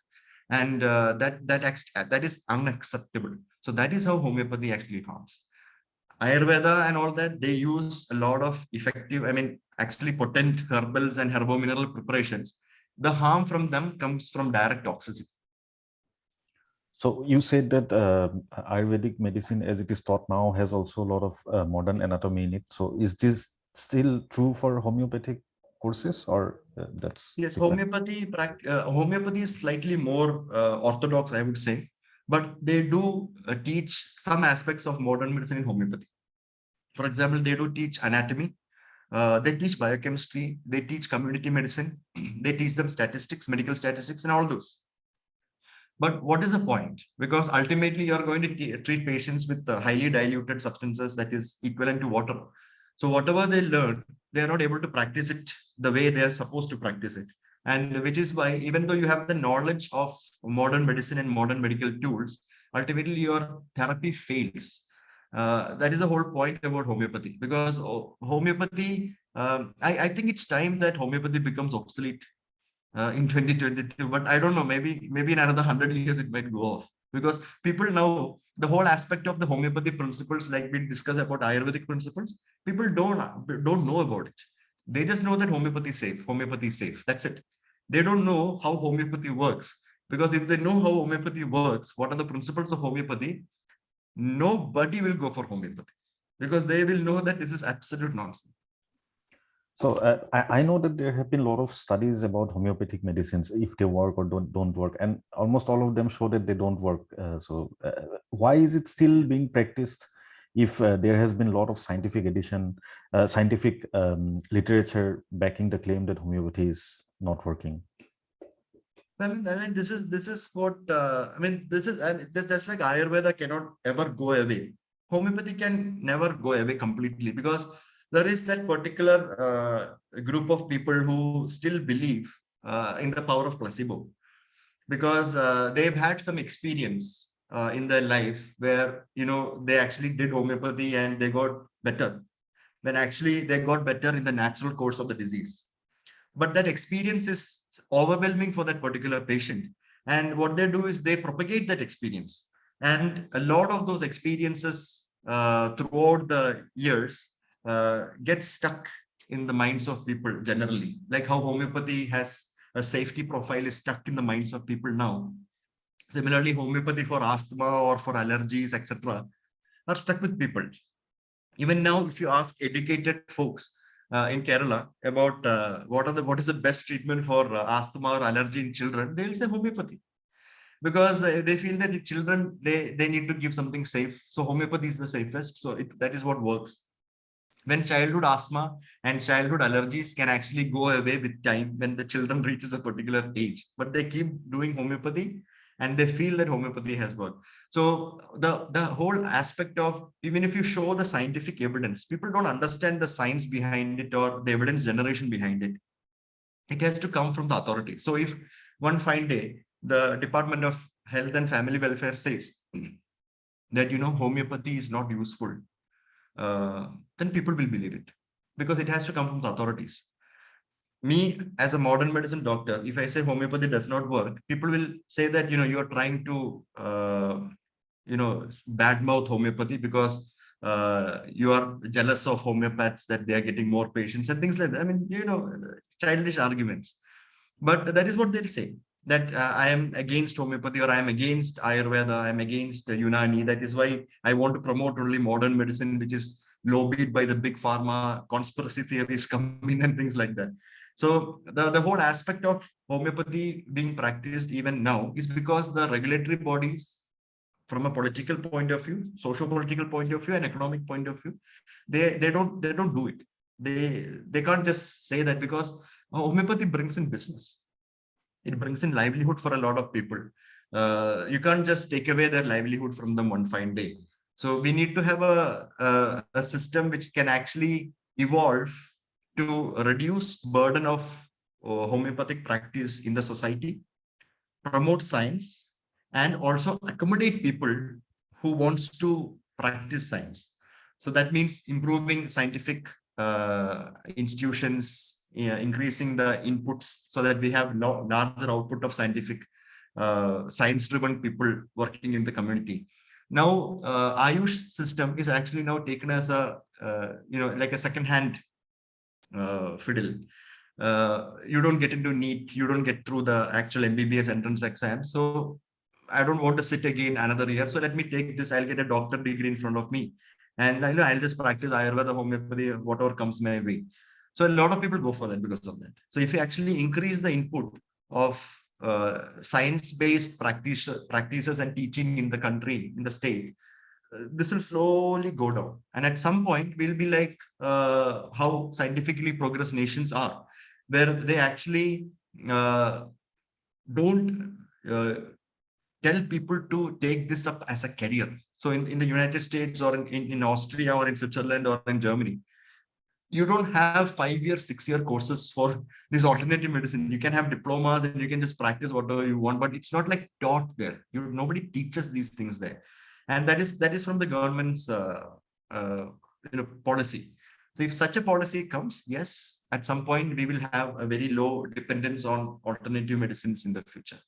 And that is unacceptable. So that is how homeopathy actually harms. Ayurveda and all that, they use a lot of effective, I mean, actually potent herbals and herbomineral preparations. The harm from them comes from direct toxicity. So you said that Ayurvedic medicine, as it is taught now, has also a lot of modern anatomy in it. So is this still true for homeopathic courses, or that's Yes, different? homeopathy is slightly more orthodox, I would say, but they do teach some aspects of modern medicine in homeopathy. For example, they do teach anatomy, they teach biochemistry, they teach community medicine, they teach them statistics, medical statistics, and all those. But what is the point? Because ultimately, you are going to treat patients with highly diluted substances that is equivalent to water. So whatever they learn, they are not able to practice it the way they are supposed to practice it. And which is why, even though you have the knowledge of modern medicine and modern medical tools, ultimately your therapy fails. That is the whole point about homeopathy. Because homeopathy, I think it's time that homeopathy becomes obsolete in 2022. But I don't know, maybe in another 100 years it might go off, because people now, the whole aspect of the homeopathy principles, like we discussed about Ayurvedic principles, people don't know about it. They just know that homeopathy is safe, that's it. They don't know how homeopathy works, because if they know how homeopathy works, what are the principles of homeopathy, nobody will go for homeopathy, because they will know that this is absolute nonsense. So I know that there have been a lot of studies about homeopathic medicines, if they work or don't work, and almost all of them show that they don't work. Why is it still being practiced if there has been a lot of scientific scientific literature backing the claim that homeopathy is not working? I mean, this is what this is, and that's like Ayurveda cannot ever go away. Homeopathy can never go away completely, because there is that particular group of people who still believe in the power of placebo, because they've had some experience in their life where, they actually did homeopathy and they got better, when actually they got better in the natural course of the disease. But that experience is overwhelming for that particular patient. And what they do is they propagate that experience. And a lot of those experiences throughout the years get stuck in the minds of people generally, like how homeopathy has a safety profile is stuck in the minds of people now. Similarly, homeopathy for asthma or for allergies, etc., are stuck with people. Even now, if you ask educated folks in Kerala about what is the best treatment for asthma or allergy in children, they will say homeopathy, because they feel that the children, they need to give something safe. So homeopathy is the safest. So that is what works. When childhood asthma and childhood allergies can actually go away with time when the children reaches a particular age, but they keep doing homeopathy and they feel that homeopathy has worked. So the whole aspect of, even if you show the scientific evidence, people don't understand the science behind it or the evidence generation behind it. It has to come from the authority. So if one fine day the Department of Health and Family Welfare says that homeopathy is not useful, then people will believe it, because it has to come from the authorities. Me as a modern medicine doctor, if I say homeopathy does not work, people will say that you are trying to badmouth homeopathy because you are jealous of homeopaths that they are getting more patients and things like that. I mean, childish arguments. But that is what they'll say, that I am against homeopathy or I am against Ayurveda, I am against Unani. That is why I want to promote only modern medicine, which is lobbied by the big pharma, conspiracy theories come in and things like that. So the whole aspect of homeopathy being practiced even now is because the regulatory bodies, from a political point of view, socio-political point of view, and economic point of view, they don't do it. They can't just say that, because homeopathy brings in business. It brings in livelihood for a lot of people. You can't just take away their livelihood from them one fine day. So we need to have a system which can actually evolve to reduce burden of homeopathic practice in the society, promote science, and also accommodate people who wants to practice science. So that means improving scientific institutions, increasing the inputs so that we have larger output of scientific, science-driven people working in the community. Now, Ayush system is actually now taken as a, like a second-hand fiddle. You don't get into NEET, you don't get through the actual MBBS entrance exam. So I don't want to sit again another year. So let me take this. I'll get a doctor degree in front of me, and I'll just practice Ayurveda, homeopathy, whatever comes my way. So a lot of people go for that because of that. So if you actually increase the input of science-based practices and teaching in the country, in the state, this will slowly go down. And at some point, we'll be like how scientifically progressed nations are, where they actually don't tell people to take this up as a career. So in the United States or in Austria or in Switzerland or in Germany, you don't have 5-year, 6-year courses for this alternative medicine. You can have diplomas and you can just practice whatever you want, but it's not like taught there. Nobody teaches these things there. And that is from the government's policy. So if such a policy comes, yes, at some point we will have a very low dependence on alternative medicines in the future.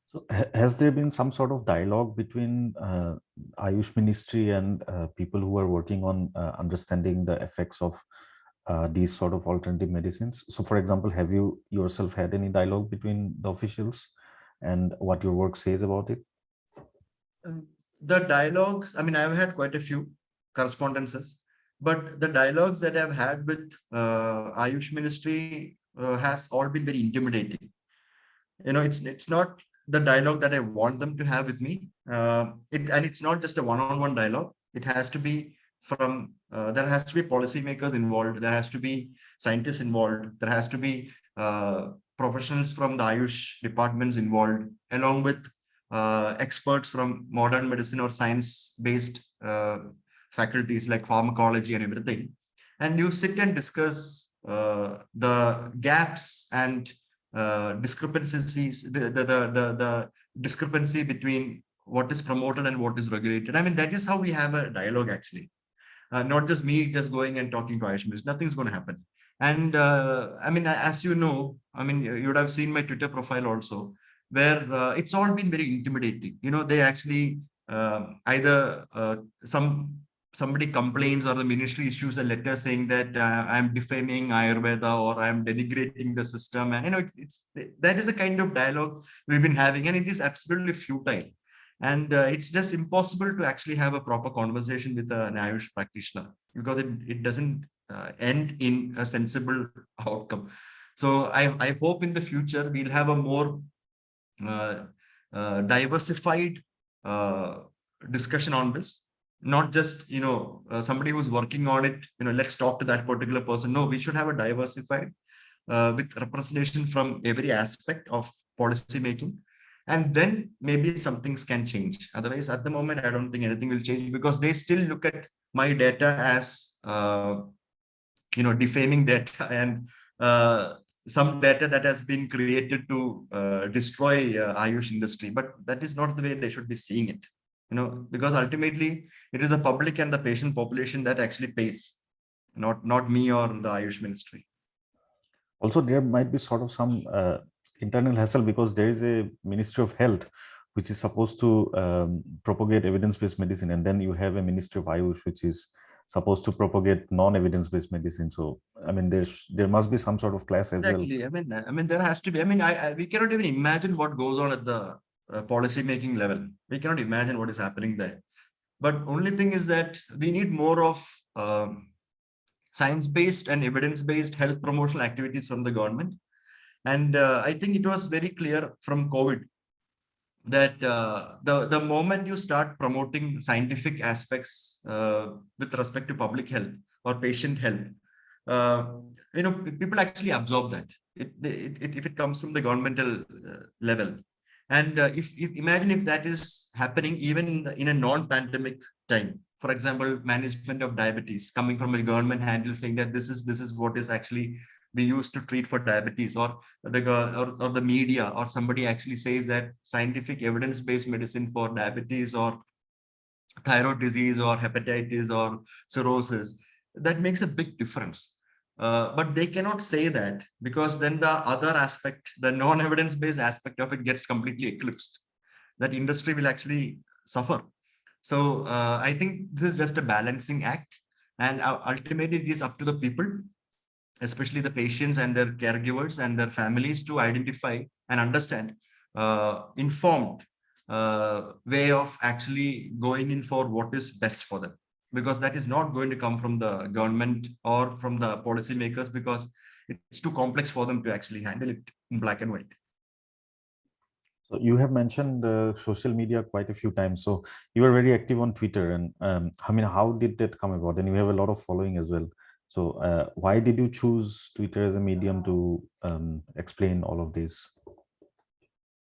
So has there been some sort of dialogue between Ayush Ministry and people who are working on understanding the effects of these sort of alternative medicines? So for example, have you yourself had any dialogue between the officials and what your work says about it? The dialogues, I mean, I've had quite a few correspondences, but the dialogues that I've had with Ayush Ministry has all been very intimidating. It's not the dialogue that I want them to have with me. And it's not just a one-on-one dialogue. It has to be from, there has to be policymakers involved. There has to be scientists involved. There has to be professionals from the Ayush departments involved, along with experts from modern medicine or science-based faculties like pharmacology and everything. And you sit and discuss the gaps and discrepancies, the discrepancy between what is promoted and what is regulated. I mean, that is how we have a dialogue actually. Not just me just going and talking to Ayush minister. Nothing's going to happen. And I mean, as you know, I mean, you would have seen my Twitter profile also, where it's all been very intimidating. You know, they actually either somebody complains or the ministry issues a letter saying that I'm defaming Ayurveda or I'm denigrating the system. And, you know, that is the kind of dialogue we've been having, and it is absolutely futile. And it's just impossible to actually have a proper conversation with an Ayush practitioner because it doesn't end in a sensible outcome. So I hope in the future we'll have a more uh, diversified uh, discussion on this. Not just, you know, somebody who's working on it, you know, let's talk to that particular person. No, we should have a diversified with representation from every aspect of policy making. And then maybe some things can change. Otherwise, at the moment, I don't think anything will change because they still look at my data as, you know, defaming data and some data that has been created to destroy Ayush industry. But that is not the way they should be seeing it, you know, because ultimately it is the public and the patient population that actually pays, not me or the Ayush ministry. Also, there might be sort of some internal hassle because there is a Ministry of Health which is supposed to propagate evidence-based medicine, and then you have a Ministry of Ayush which is supposed to propagate non-evidence-based medicine. So, I mean, there must be some sort of clash as well. Exactly. I mean, there has to be. I mean, we cannot even imagine what goes on at the policy making level. We cannot imagine what is happening there. But only thing is that we need more of science-based and evidence-based health promotional activities from the government. And I think it was very clear from COVID that the moment you start promoting scientific aspects with respect to public health or patient health, uh, you know, people actually absorb that. If it comes from the governmental level, and if imagine if that is happening even in a non-pandemic time. For example, management of diabetes coming from a government handle saying that this is what is actually we used to treat for diabetes, or or the media or somebody actually says that scientific evidence-based medicine for diabetes or thyroid disease or hepatitis or cirrhosis, that makes a big difference. But they cannot say that because then the other aspect, the non-evidence based aspect of it gets completely eclipsed. That industry will actually suffer. So I think this is just a balancing act, and ultimately it is up to the people, especially the patients and their caregivers and their families, to identify and understand informed way of actually going in for what is best for them, because that is not going to come from the government or from the policymakers, because it's too complex for them to actually handle it in black and white. So you have mentioned social media quite a few times. So you are very active on Twitter, and I mean, how did that come about? And you have a lot of following as well. So why did you choose Twitter as a medium to explain all of this?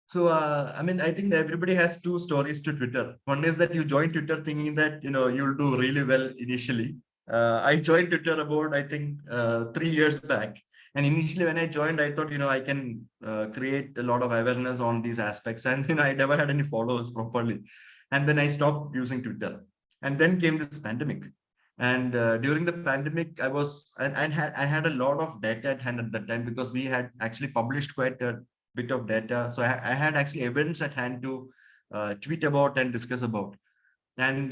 So, I mean, I think that everybody has two stories to Twitter. One is that you join Twitter thinking that, you know, you'll do really well initially. I joined Twitter about, I think, 3 years back. And initially when I joined, I thought, you know, I can create a lot of awareness on these aspects. And, you know, I never had any followers properly. And then I stopped using Twitter. And then came this pandemic. And during the pandemic, I had a lot of data at hand at that time, because we had actually published quite a bit of data. So I had actually evidence at hand to tweet about and discuss about. And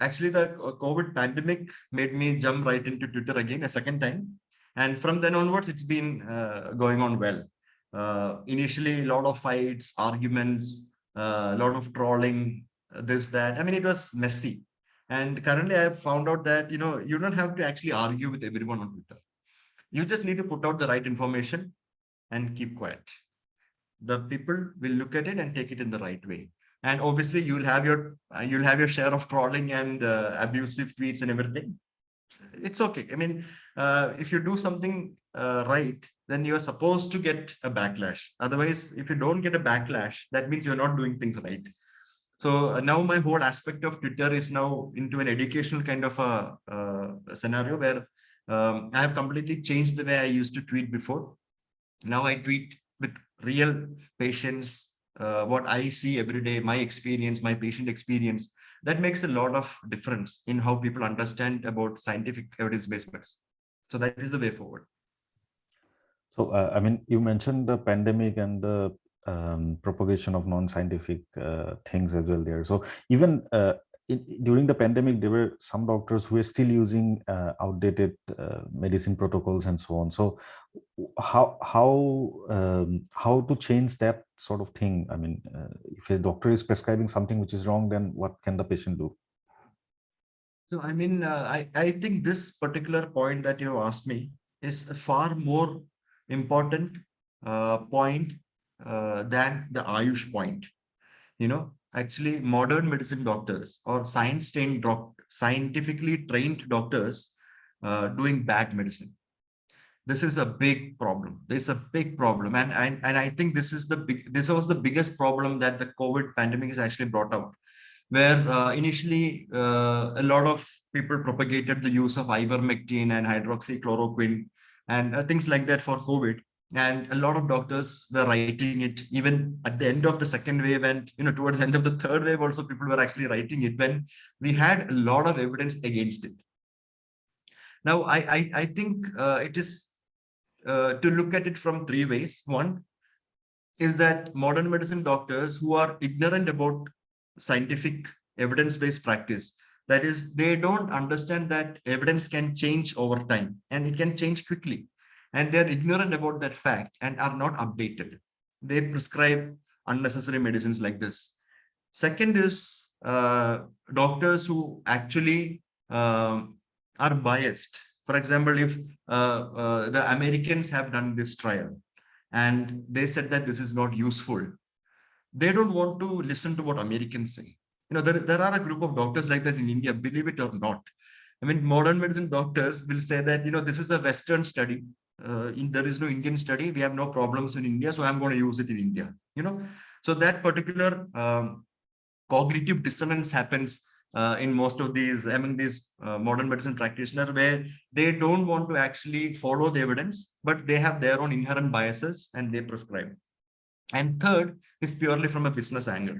actually, the COVID pandemic made me jump right into Twitter again a second time. And from then onwards, it's been going on well. Initially, a lot of fights, arguments, a lot of trolling, this, that. I mean, it was messy. And currently, I have found out that, you know, you don't have to actually argue with everyone on Twitter. You just need to put out the right information and keep quiet. The people will look at it and take it in the right way. And obviously you'll have your share of trolling and abusive tweets and everything. It's okay. I mean, if you do something right, then you're supposed to get a backlash. Otherwise, if you don't get a backlash, that means you're not doing things right. So now my whole aspect of Twitter is now into an educational kind of a scenario where I have completely changed the way I used to tweet before. Now I tweet with real patients, what I see every day, my experience, my patient experience, that makes a lot of difference in how people understand about scientific evidence-based medicine. So that is the way forward. So, I mean, you mentioned the pandemic and the propagation of non-scientific things as well there. So even during the pandemic, there were some doctors who were still using outdated medicine protocols and so on. So how to change that sort of thing? I mean, if a doctor is prescribing something which is wrong, then what can the patient do? So, I mean, I think this particular point that you asked me is a far more important point than the Ayush point. Actually, modern medicine doctors or scientifically trained doctors doing bad medicine. This is a big problem. There's a big problem, and I think this was the biggest problem that the COVID pandemic has actually brought out, where initially a lot of people propagated the use of ivermectin and hydroxychloroquine and things like that for COVID. And a lot of doctors were writing it even at the end of the second wave, and towards the end of the third wave also people were actually writing it when we had a lot of evidence against it. Now, I think it is to look at it from three ways. One is that modern medicine doctors who are ignorant about scientific evidence-based practice, that is, they don't understand that evidence can change over time and it can change quickly. And they're ignorant about that fact and are not updated. They prescribe unnecessary medicines like this. Second is doctors who actually are biased. For example, if the Americans have done this trial and they said that this is not useful, they don't want to listen to what Americans say. There are a group of doctors like that in India, believe it or not. I mean, modern medicine doctors will say that, this is a Western study. There is no Indian study. We have no problems in India, so I'm going to use it in India. So that particular cognitive dissonance happens in most of these, among these modern medicine practitioners, where they don't want to actually follow the evidence, but they have their own inherent biases and they prescribe. And third is purely from a business angle.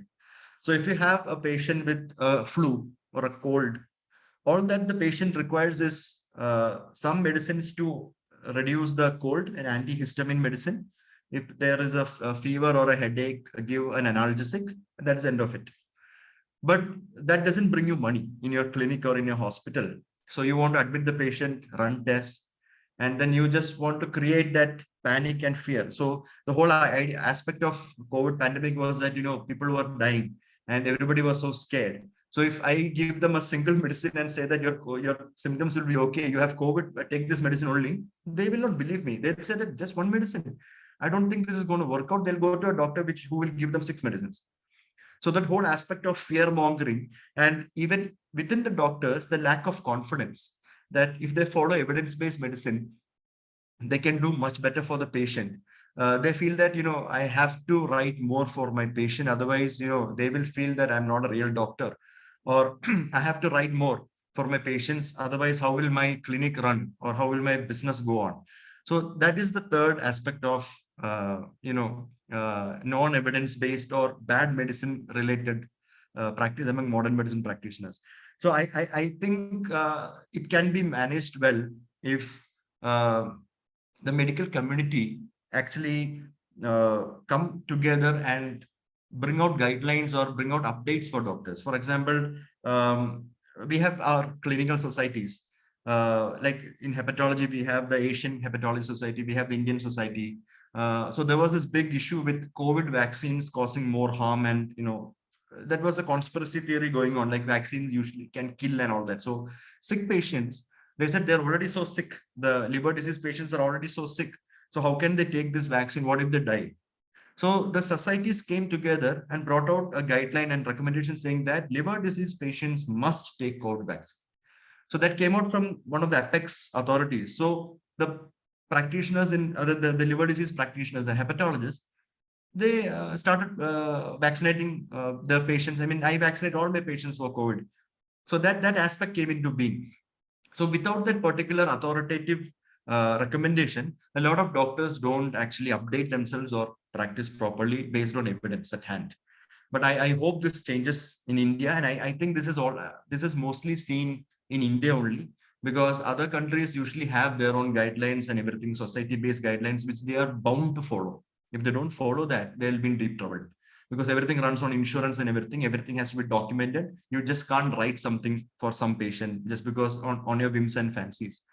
So if you have a patient with a flu or a cold, all that the patient requires is some medicines to reduce the cold, an antihistamine medicine. If there is a fever or a headache, give an analgesic, that's the end of it. But that doesn't bring you money in your clinic or in your hospital. So you want to admit the patient, run tests, and then you just want to create that panic and fear. So the whole aspect of COVID pandemic was that, people were dying and everybody was so scared. So if I give them a single medicine and say that your symptoms will be okay, you have COVID, take this medicine only, they will not believe me. They'll say that just one medicine. I don't think this is going to work out. They'll go to a doctor who will give them 6 medicines. So that whole aspect of fear mongering, and even within the doctors, the lack of confidence that if they follow evidence-based medicine, they can do much better for the patient. They feel that, I have to write more for my patient. Otherwise, they will feel that I'm not a real doctor, or I have to write more for my patients. Otherwise, how will my clinic run or how will my business go on? So that is the third aspect of, non-evidence based or bad medicine related practice among modern medicine practitioners. So I think it can be managed well if the medical community actually come together and bring out guidelines or bring out updates for doctors. For example, we have our clinical societies. Like in hepatology, we have the Asian Hepatology Society, we have the Indian Society. So there was this big issue with COVID vaccines causing more harm, and that was a conspiracy theory going on, like vaccines usually can kill and all that. So sick patients, they said they're already so sick. The liver disease patients are already so sick. So how can they take this vaccine? What if they die? So the societies came together and brought out a guideline and recommendation saying that liver disease patients must take COVID vaccine. So that came out from one of the apex authorities. So the practitioners in the liver disease practitioners, the hepatologists, they started vaccinating their patients. I mean, I vaccinate all my patients for COVID. So that aspect came into being. So without that particular authoritative recommendation, a lot of doctors don't actually update themselves or practice properly based on evidence at hand. But I hope this changes in India, and I think this is mostly seen in India only, because other countries usually have their own guidelines and everything, society-based guidelines, which they are bound to follow. If they don't follow that, they'll be in deep trouble, because everything runs on insurance and everything has to be documented. You just can't write something for some patient just because on your whims and fancies.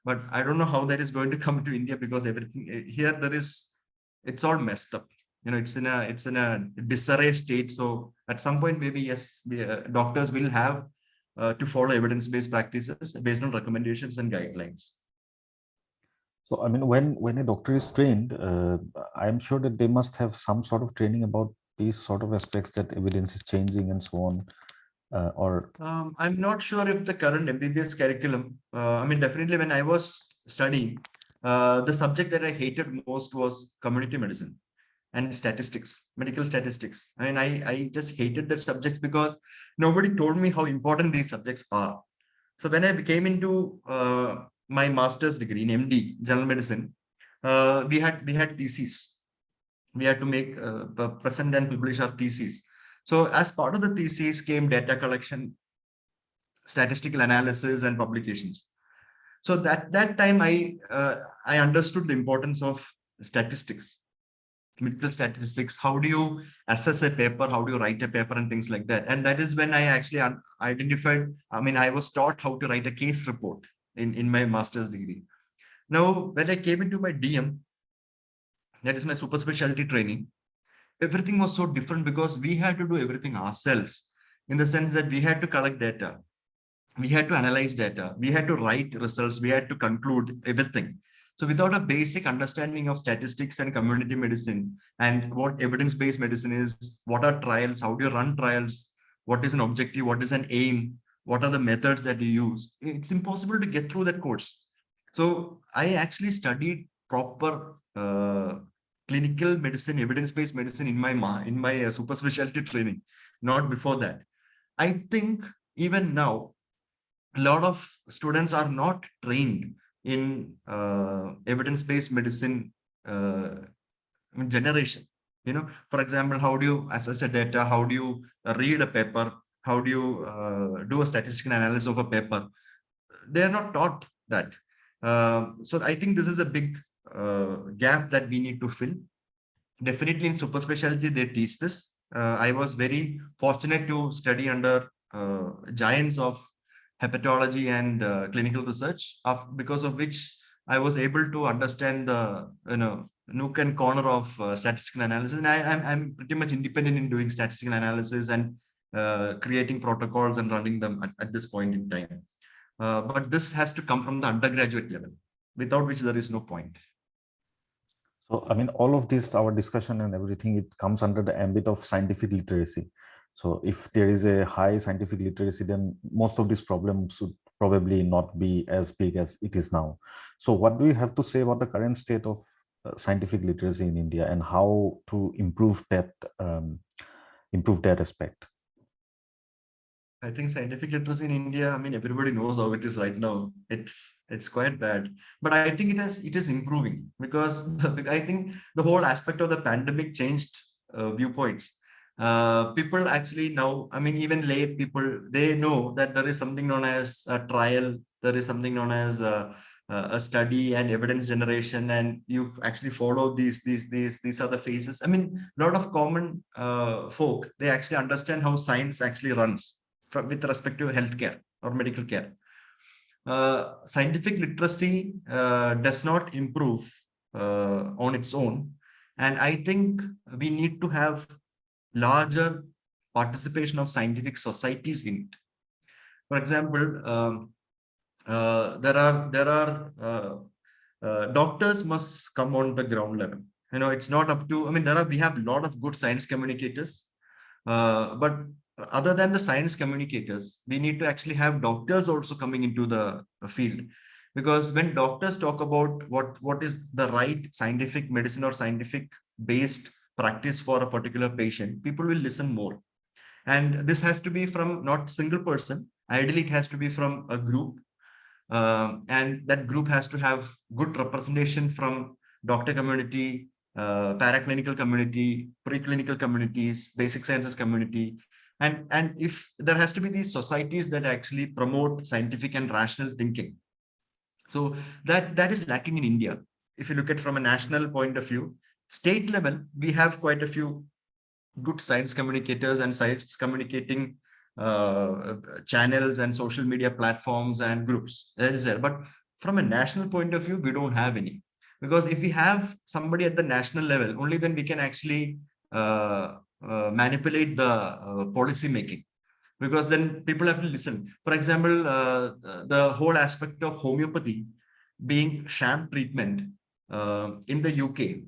But I don't know how that is going to come to India, because everything here it's all messed up. It's in a disarray state. So at some point, maybe yes, doctors will have to follow evidence-based practices based on recommendations and guidelines. So, I mean, when a doctor is trained, I'm sure that they must have some sort of training about these sort of aspects, that evidence is changing and so on. I'm not sure if the current MBBS curriculum, I mean, definitely when I was studying, the subject that I hated most was community medicine and statistics, medical statistics. I mean, I just hated that subjects because nobody told me how important these subjects are. So when I came into my master's degree in MD, general medicine, we had theses. We had to make present and publish our theses. So as part of the thesis came data collection, statistical analysis, and publications. So that time I understood the importance of statistics, medical statistics. How do you assess a paper? How do you write a paper and things like that? And that is when I actually identified. I mean, I was taught how to write a case report in my master's degree. Now, when I came into my DM, that is my super specialty training, everything was so different because we had to do everything ourselves, in the sense that we had to collect data, we had to analyze data, we had to write results, we had to conclude everything. So without a basic understanding of statistics and community medicine and what evidence-based medicine is, what are trials, how do you run trials, what is an objective, what is an aim, what are the methods that you use, it's impossible to get through that course. So I actually studied proper clinical medicine, evidence-based medicine in my super specialty training, not before that. I think even now, a lot of students are not trained in evidence-based medicine generation. For example, how do you assess a data? How do you read a paper? How do you do a statistical analysis of a paper? They are not taught that. So I think this is a big gap that we need to fill. Definitely in super specialty, they teach this. I was very fortunate to study under giants of hepatology and clinical research, because of which I was able to understand the nook and corner of statistical analysis. And I'm pretty much independent in doing statistical analysis and creating protocols and running them at this point in time. But this has to come from the undergraduate level, without which there is no point. So, I mean, all of this, our discussion and everything, it comes under the ambit of scientific literacy. So if there is a high scientific literacy, then most of these problems should probably not be as big as it is now. So what do you have to say about the current state of scientific literacy in India, and how to improve that aspect? I think scientific literacy in India, I mean, everybody knows how it is right now. It's quite bad, but I think it is improving, because I think the whole aspect of the pandemic changed viewpoints. People actually now, I mean, even lay people, they know that there is something known as a trial, there is something known as a study and evidence generation, and you actually follow these are the phases. I mean, a lot of common folk, they actually understand how science actually runs with respect to healthcare or medical care. Scientific literacy does not improve on its own. And I think we need to have larger participation of scientific societies in it. For example, there are doctors must come on the ground level. It's not up to, I mean, we have a lot of good science communicators, but other than the science communicators, we need to actually have doctors also coming into the field. Because when doctors talk about what is the right scientific medicine or scientific based practice for a particular patient, people will listen more. And this has to be from not single person. Ideally, it has to be from a group. And that group has to have good representation from doctor community, paraclinical community, preclinical communities, basic sciences community. And if there has to be these societies that actually promote scientific and rational thinking. So that is lacking in India. If you look at from a national point of view, state level, we have quite a few good science communicators and science communicating channels and social media platforms and groups. That is there. But from a national point of view, we don't have any. Because if we have somebody at the national level, only then we can actually manipulate the policy making. Because then people have to listen. For example, the whole aspect of homeopathy being sham treatment in the UK,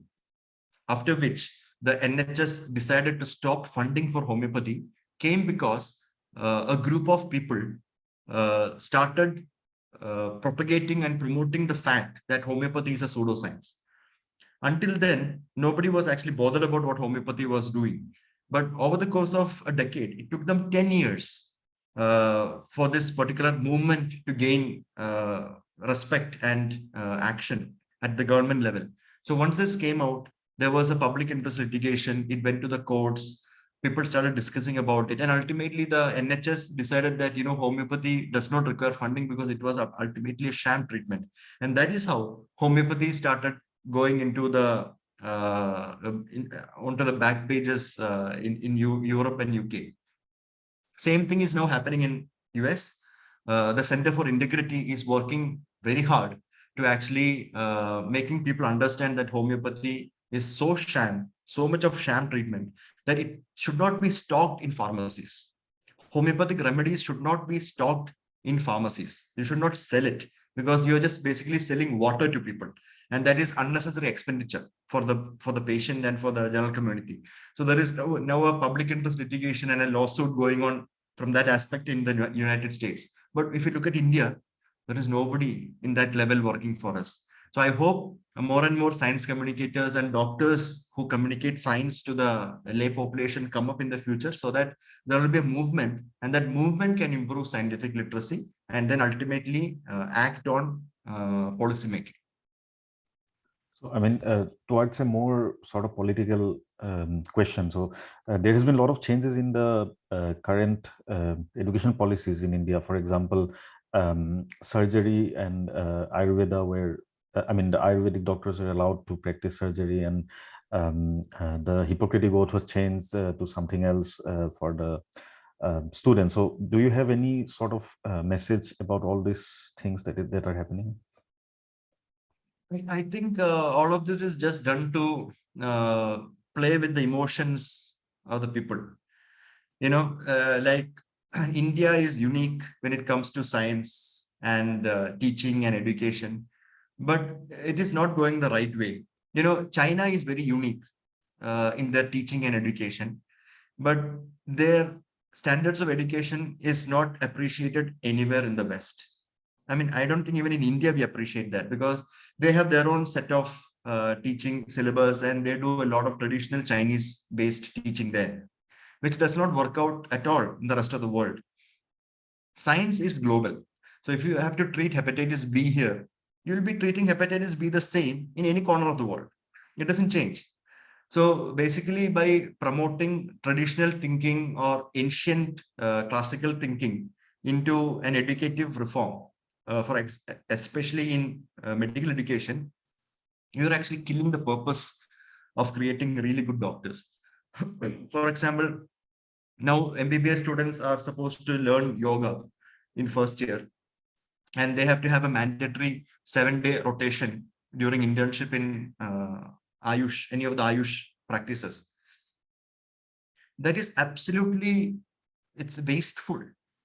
after which the NHS decided to stop funding for homeopathy, came because a group of people started propagating and promoting the fact that homeopathy is a pseudoscience. Until then, nobody was actually bothered about what homeopathy was doing. But over the course of a decade, it took them 10 years for this particular movement to gain respect and action at the government level. So once this came out, there was a public interest litigation. It went to the courts. People started discussing about it. And ultimately, the NHS decided that, homeopathy does not require funding because it was ultimately a sham treatment. And that is how homeopathy started going into the onto the back pages in Europe and UK. Same thing is now happening in US. The Center for Integrity is working very hard to actually making people understand that homeopathy is so sham, so much of sham treatment that it should not be stocked in pharmacies. Homeopathic remedies should not be stocked in pharmacies. You should not sell it because you're just basically selling water to people, and that is unnecessary expenditure for the patient and for the general community. So there is now a public interest litigation and a lawsuit going on from that aspect in the United States. But if you look at India, there is nobody in that level working for us. So I hope more and more science communicators and doctors who communicate science to the lay population come up in the future, so that there will be a movement, and that movement can improve scientific literacy and then ultimately act on policy making. So, I mean, towards a more sort of political question. So, there has been a lot of changes in the current education policies in India. For example, surgery and Ayurveda, where I mean, the Ayurvedic doctors are allowed to practice surgery, and the Hippocratic Oath was changed to something else for the students. So, do you have any sort of message about all these things that are happening? I think all of this is just done to play with the emotions of the people. Like India is unique when it comes to science and teaching and education, but it is not going the right way. China is very unique in their teaching and education, but their standards of education is not appreciated anywhere in the West. I mean, I don't think even in India we appreciate that, because they have their own set of teaching syllabus, and they do a lot of traditional Chinese based teaching there, which does not work out at all in the rest of the world. Science is global. So if you have to treat hepatitis B here, you'll be treating hepatitis B the same in any corner of the world. It doesn't change. So basically, by promoting traditional thinking or ancient classical thinking into an educative reform, especially in medical education, you're actually killing the purpose of creating really good doctors. For example, now MBBS students are supposed to learn yoga in first year, and they have to have a mandatory 7-day rotation during internship in Ayush, any of the Ayush practices. That is absolutely, it's wasteful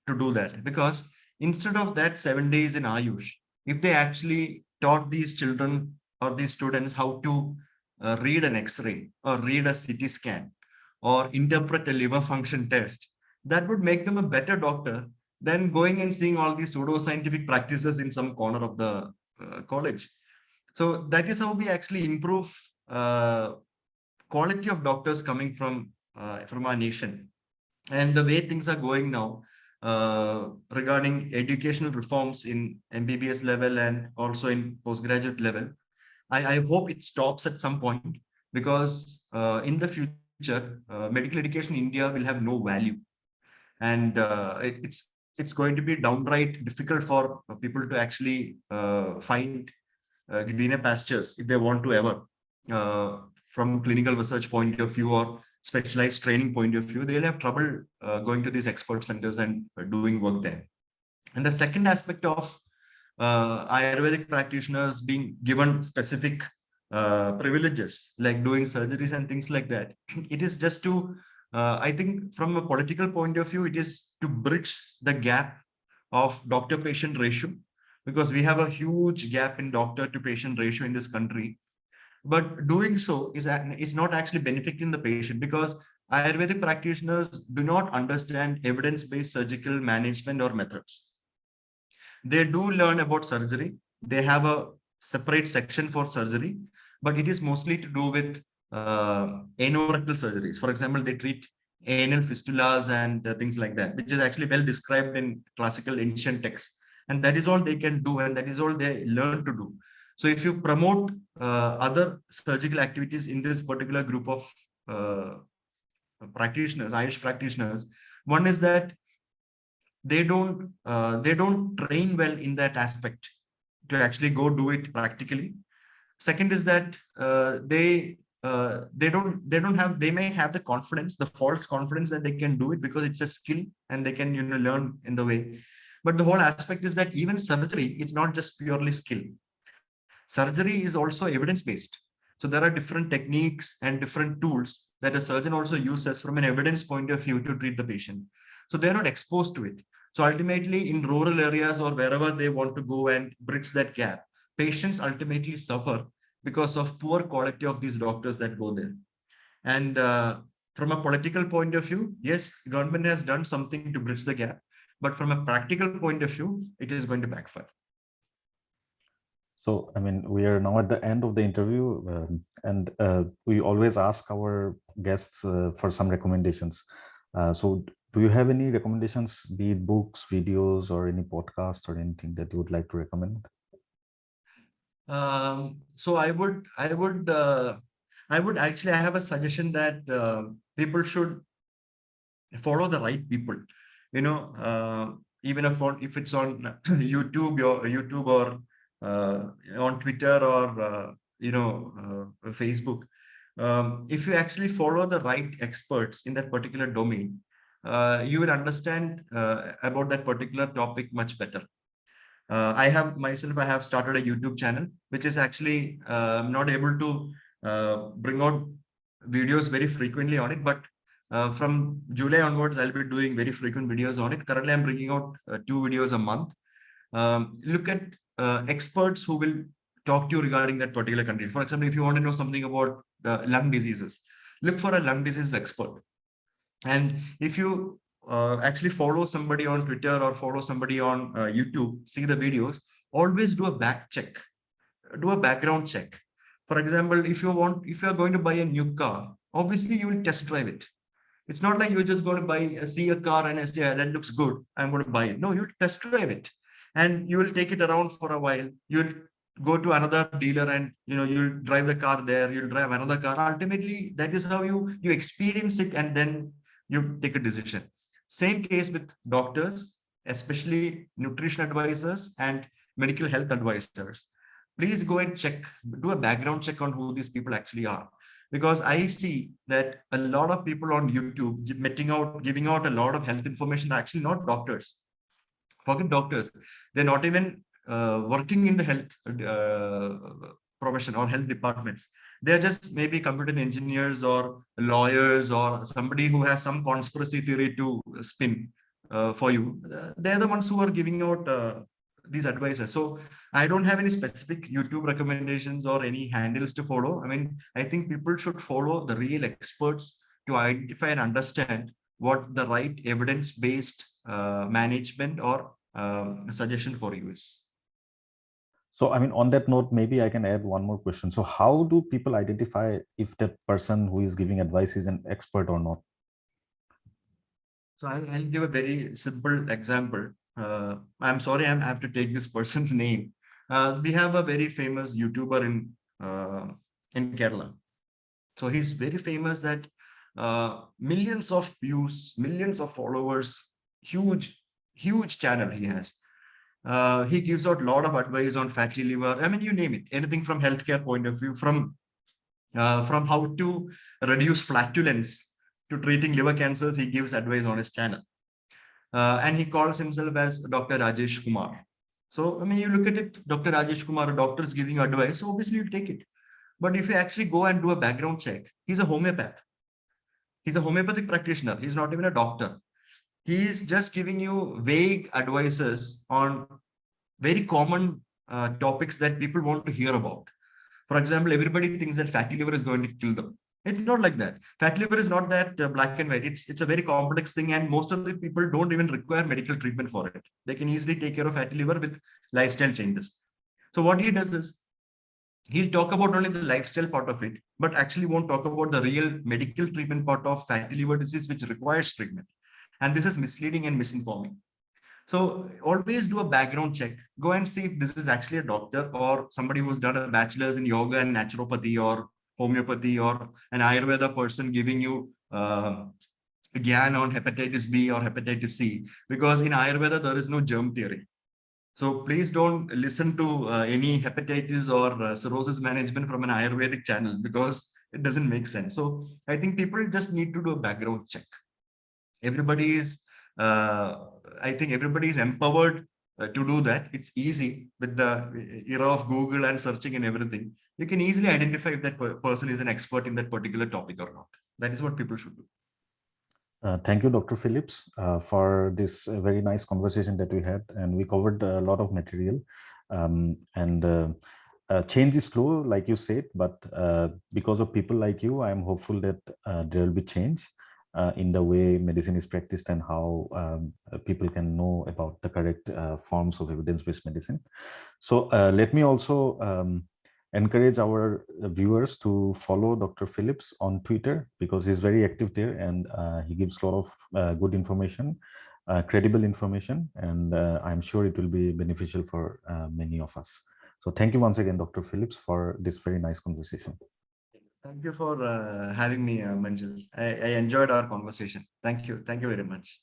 to do that, because instead of that 7 days in Ayush, if they actually taught these children or these students how to read an X-ray or read a CT scan or interpret a liver function test, that would make them a better doctor than going and seeing all these pseudoscientific practices in some corner of the college. So that is how we actually improve quality of doctors coming from our nation. And the way things are going now, regarding educational reforms in MBBS level and also in postgraduate level. I hope it stops at some point, because in the future, medical education in India will have no value, and it's going to be downright difficult for people to actually find greener pastures if they want to ever, from clinical research point of view or specialized training point of view, they'll have trouble going to these expert centers and doing work there. And the second aspect of Ayurvedic practitioners being given specific privileges, like doing surgeries and things like that, it is just to, I think from a political point of view, it is to bridge the gap of doctor-patient ratio, because we have a huge gap in doctor-to-patient ratio in this country. But doing so is not actually benefiting the patient, because Ayurvedic practitioners do not understand evidence-based surgical management or methods. They do learn about surgery. They have a separate section for surgery, but it is mostly to do with anorectal surgeries. For example, they treat anal fistulas and things like that, which is actually well described in classical ancient texts. And that is all they can do, and that is all they learn to do. So if you promote other surgical activities in this particular group of practitioners, Irish practitioners, one is that they don't train well in that aspect to actually go do it practically. Second is that they don't have, they may have the confidence, the false confidence that they can do it because it's a skill and they can learn in the way. But the whole aspect is that even surgery, it's not just purely skill. Surgery is also evidence based. So there are different techniques and different tools that a surgeon also uses from an evidence point of view to treat the patient. So they're not exposed to it. So ultimately, in rural areas or wherever they want to go and bridge that gap, patients ultimately suffer because of poor quality of these doctors that go there. And from a political point of view, yes, government has done something to bridge the gap, but from a practical point of view, it is going to backfire. So, I mean, we are now at the end of the interview, and we always ask our guests for some recommendations. So, do you have any recommendations, be it books, videos, or any podcasts or anything that you would like to recommend? So I would actually, I have a suggestion that people should follow the right people. Even if it's on YouTube or on Twitter or Facebook. If you actually follow the right experts in that particular domain, you will understand about that particular topic much better. I have started a YouTube channel, which is actually not able to bring out videos very frequently on it, but from July onwards, I'll be doing very frequent videos on it. Currently, I'm bringing out 2 videos a month. Look at experts who will talk to you regarding that particular country. For example, if you want to know something about the lung diseases, look for a lung disease expert. And if you actually follow somebody on Twitter or follow somebody on YouTube, see the videos, always do a do a background check. For example, if you're going to buy a new car, obviously you will test drive it. It's not like you're just going to see a car and say, yeah, that looks good, I'm going to buy it. No, you test drive it, and you will take it around for a while. You'll go to another dealer and you'll drive the car there, you'll drive another car. Ultimately, that is how you experience it, and then you take a decision. Same case with doctors, especially nutrition advisors and medical health advisors. Please go and do a background check on who these people actually are. Because I see that a lot of people on YouTube giving out a lot of health information are actually not doctors. Forget doctors. They're not even working in the health profession or health departments. They're just maybe computer engineers or lawyers or somebody who has some conspiracy theory to spin for you. They're the ones who are giving out these advices. So I don't have any specific YouTube recommendations or any handles to follow. I mean, I think people should follow the real experts to identify and understand what the right evidence-based management or suggestion for you is. So, I mean, on that note, maybe I can add one more question. So, how do people identify if that person who is giving advice is an expert or not? So I'll give a very simple example. I'm sorry, I have to take this person's name. We have a very famous YouTuber in Kerala. So he's very famous that millions of views, millions of followers, huge, huge channel he has. He gives out a lot of advice on fatty liver. I mean, you name it, anything from healthcare point of view, from how to reduce flatulence to treating liver cancers. He gives advice on his channel, and he calls himself as Dr. Rajesh Kumar. So, I mean, you look at it, Dr. Rajesh Kumar, a doctor is giving advice, so obviously you take it. But if you actually go and do a background check, he's a homeopath. He's a homeopathic practitioner. He's not even a doctor. He's just giving you vague advices on very common topics that people want to hear about. For example, everybody thinks that fatty liver is going to kill them. It's not like that. Fatty liver is not that black and white. It's a very complex thing, and most of the people don't even require medical treatment for it. They can easily take care of fatty liver with lifestyle changes. So what he does is he'll talk about only the lifestyle part of it, but actually won't talk about the real medical treatment part of fatty liver disease, which requires treatment. And this is misleading and misinforming. So always do a background check. Go and see if this is actually a doctor or somebody who's done a bachelor's in yoga and naturopathy or homeopathy, or an Ayurveda person giving you gyan on hepatitis B or hepatitis C. Because in Ayurveda, there is no germ theory. So please don't listen to any hepatitis or cirrhosis management from an Ayurvedic channel, because it doesn't make sense. So I think people just need to do a background check. Everybody is, I think everybody is empowered to do that. It's easy with the era of Google and searching and everything. You can easily identify if that person is an expert in that particular topic or not. That is what people should do. Thank you, Dr. Phillips, for this very nice conversation that we had, and we covered a lot of material. Change is slow, like you said, but because of people like you, I am hopeful that there will be change in the way medicine is practiced and how people can know about the correct forms of evidence-based medicine. So let me also encourage our viewers to follow Dr. Phillips on Twitter, because he's very active there, and he gives a lot of good information, credible information, and I'm sure it will be beneficial for many of us. So thank you once again, Dr. Phillips, for this very nice conversation. Thank you for having me, Manjul. I enjoyed our conversation. Thank you. Thank you very much.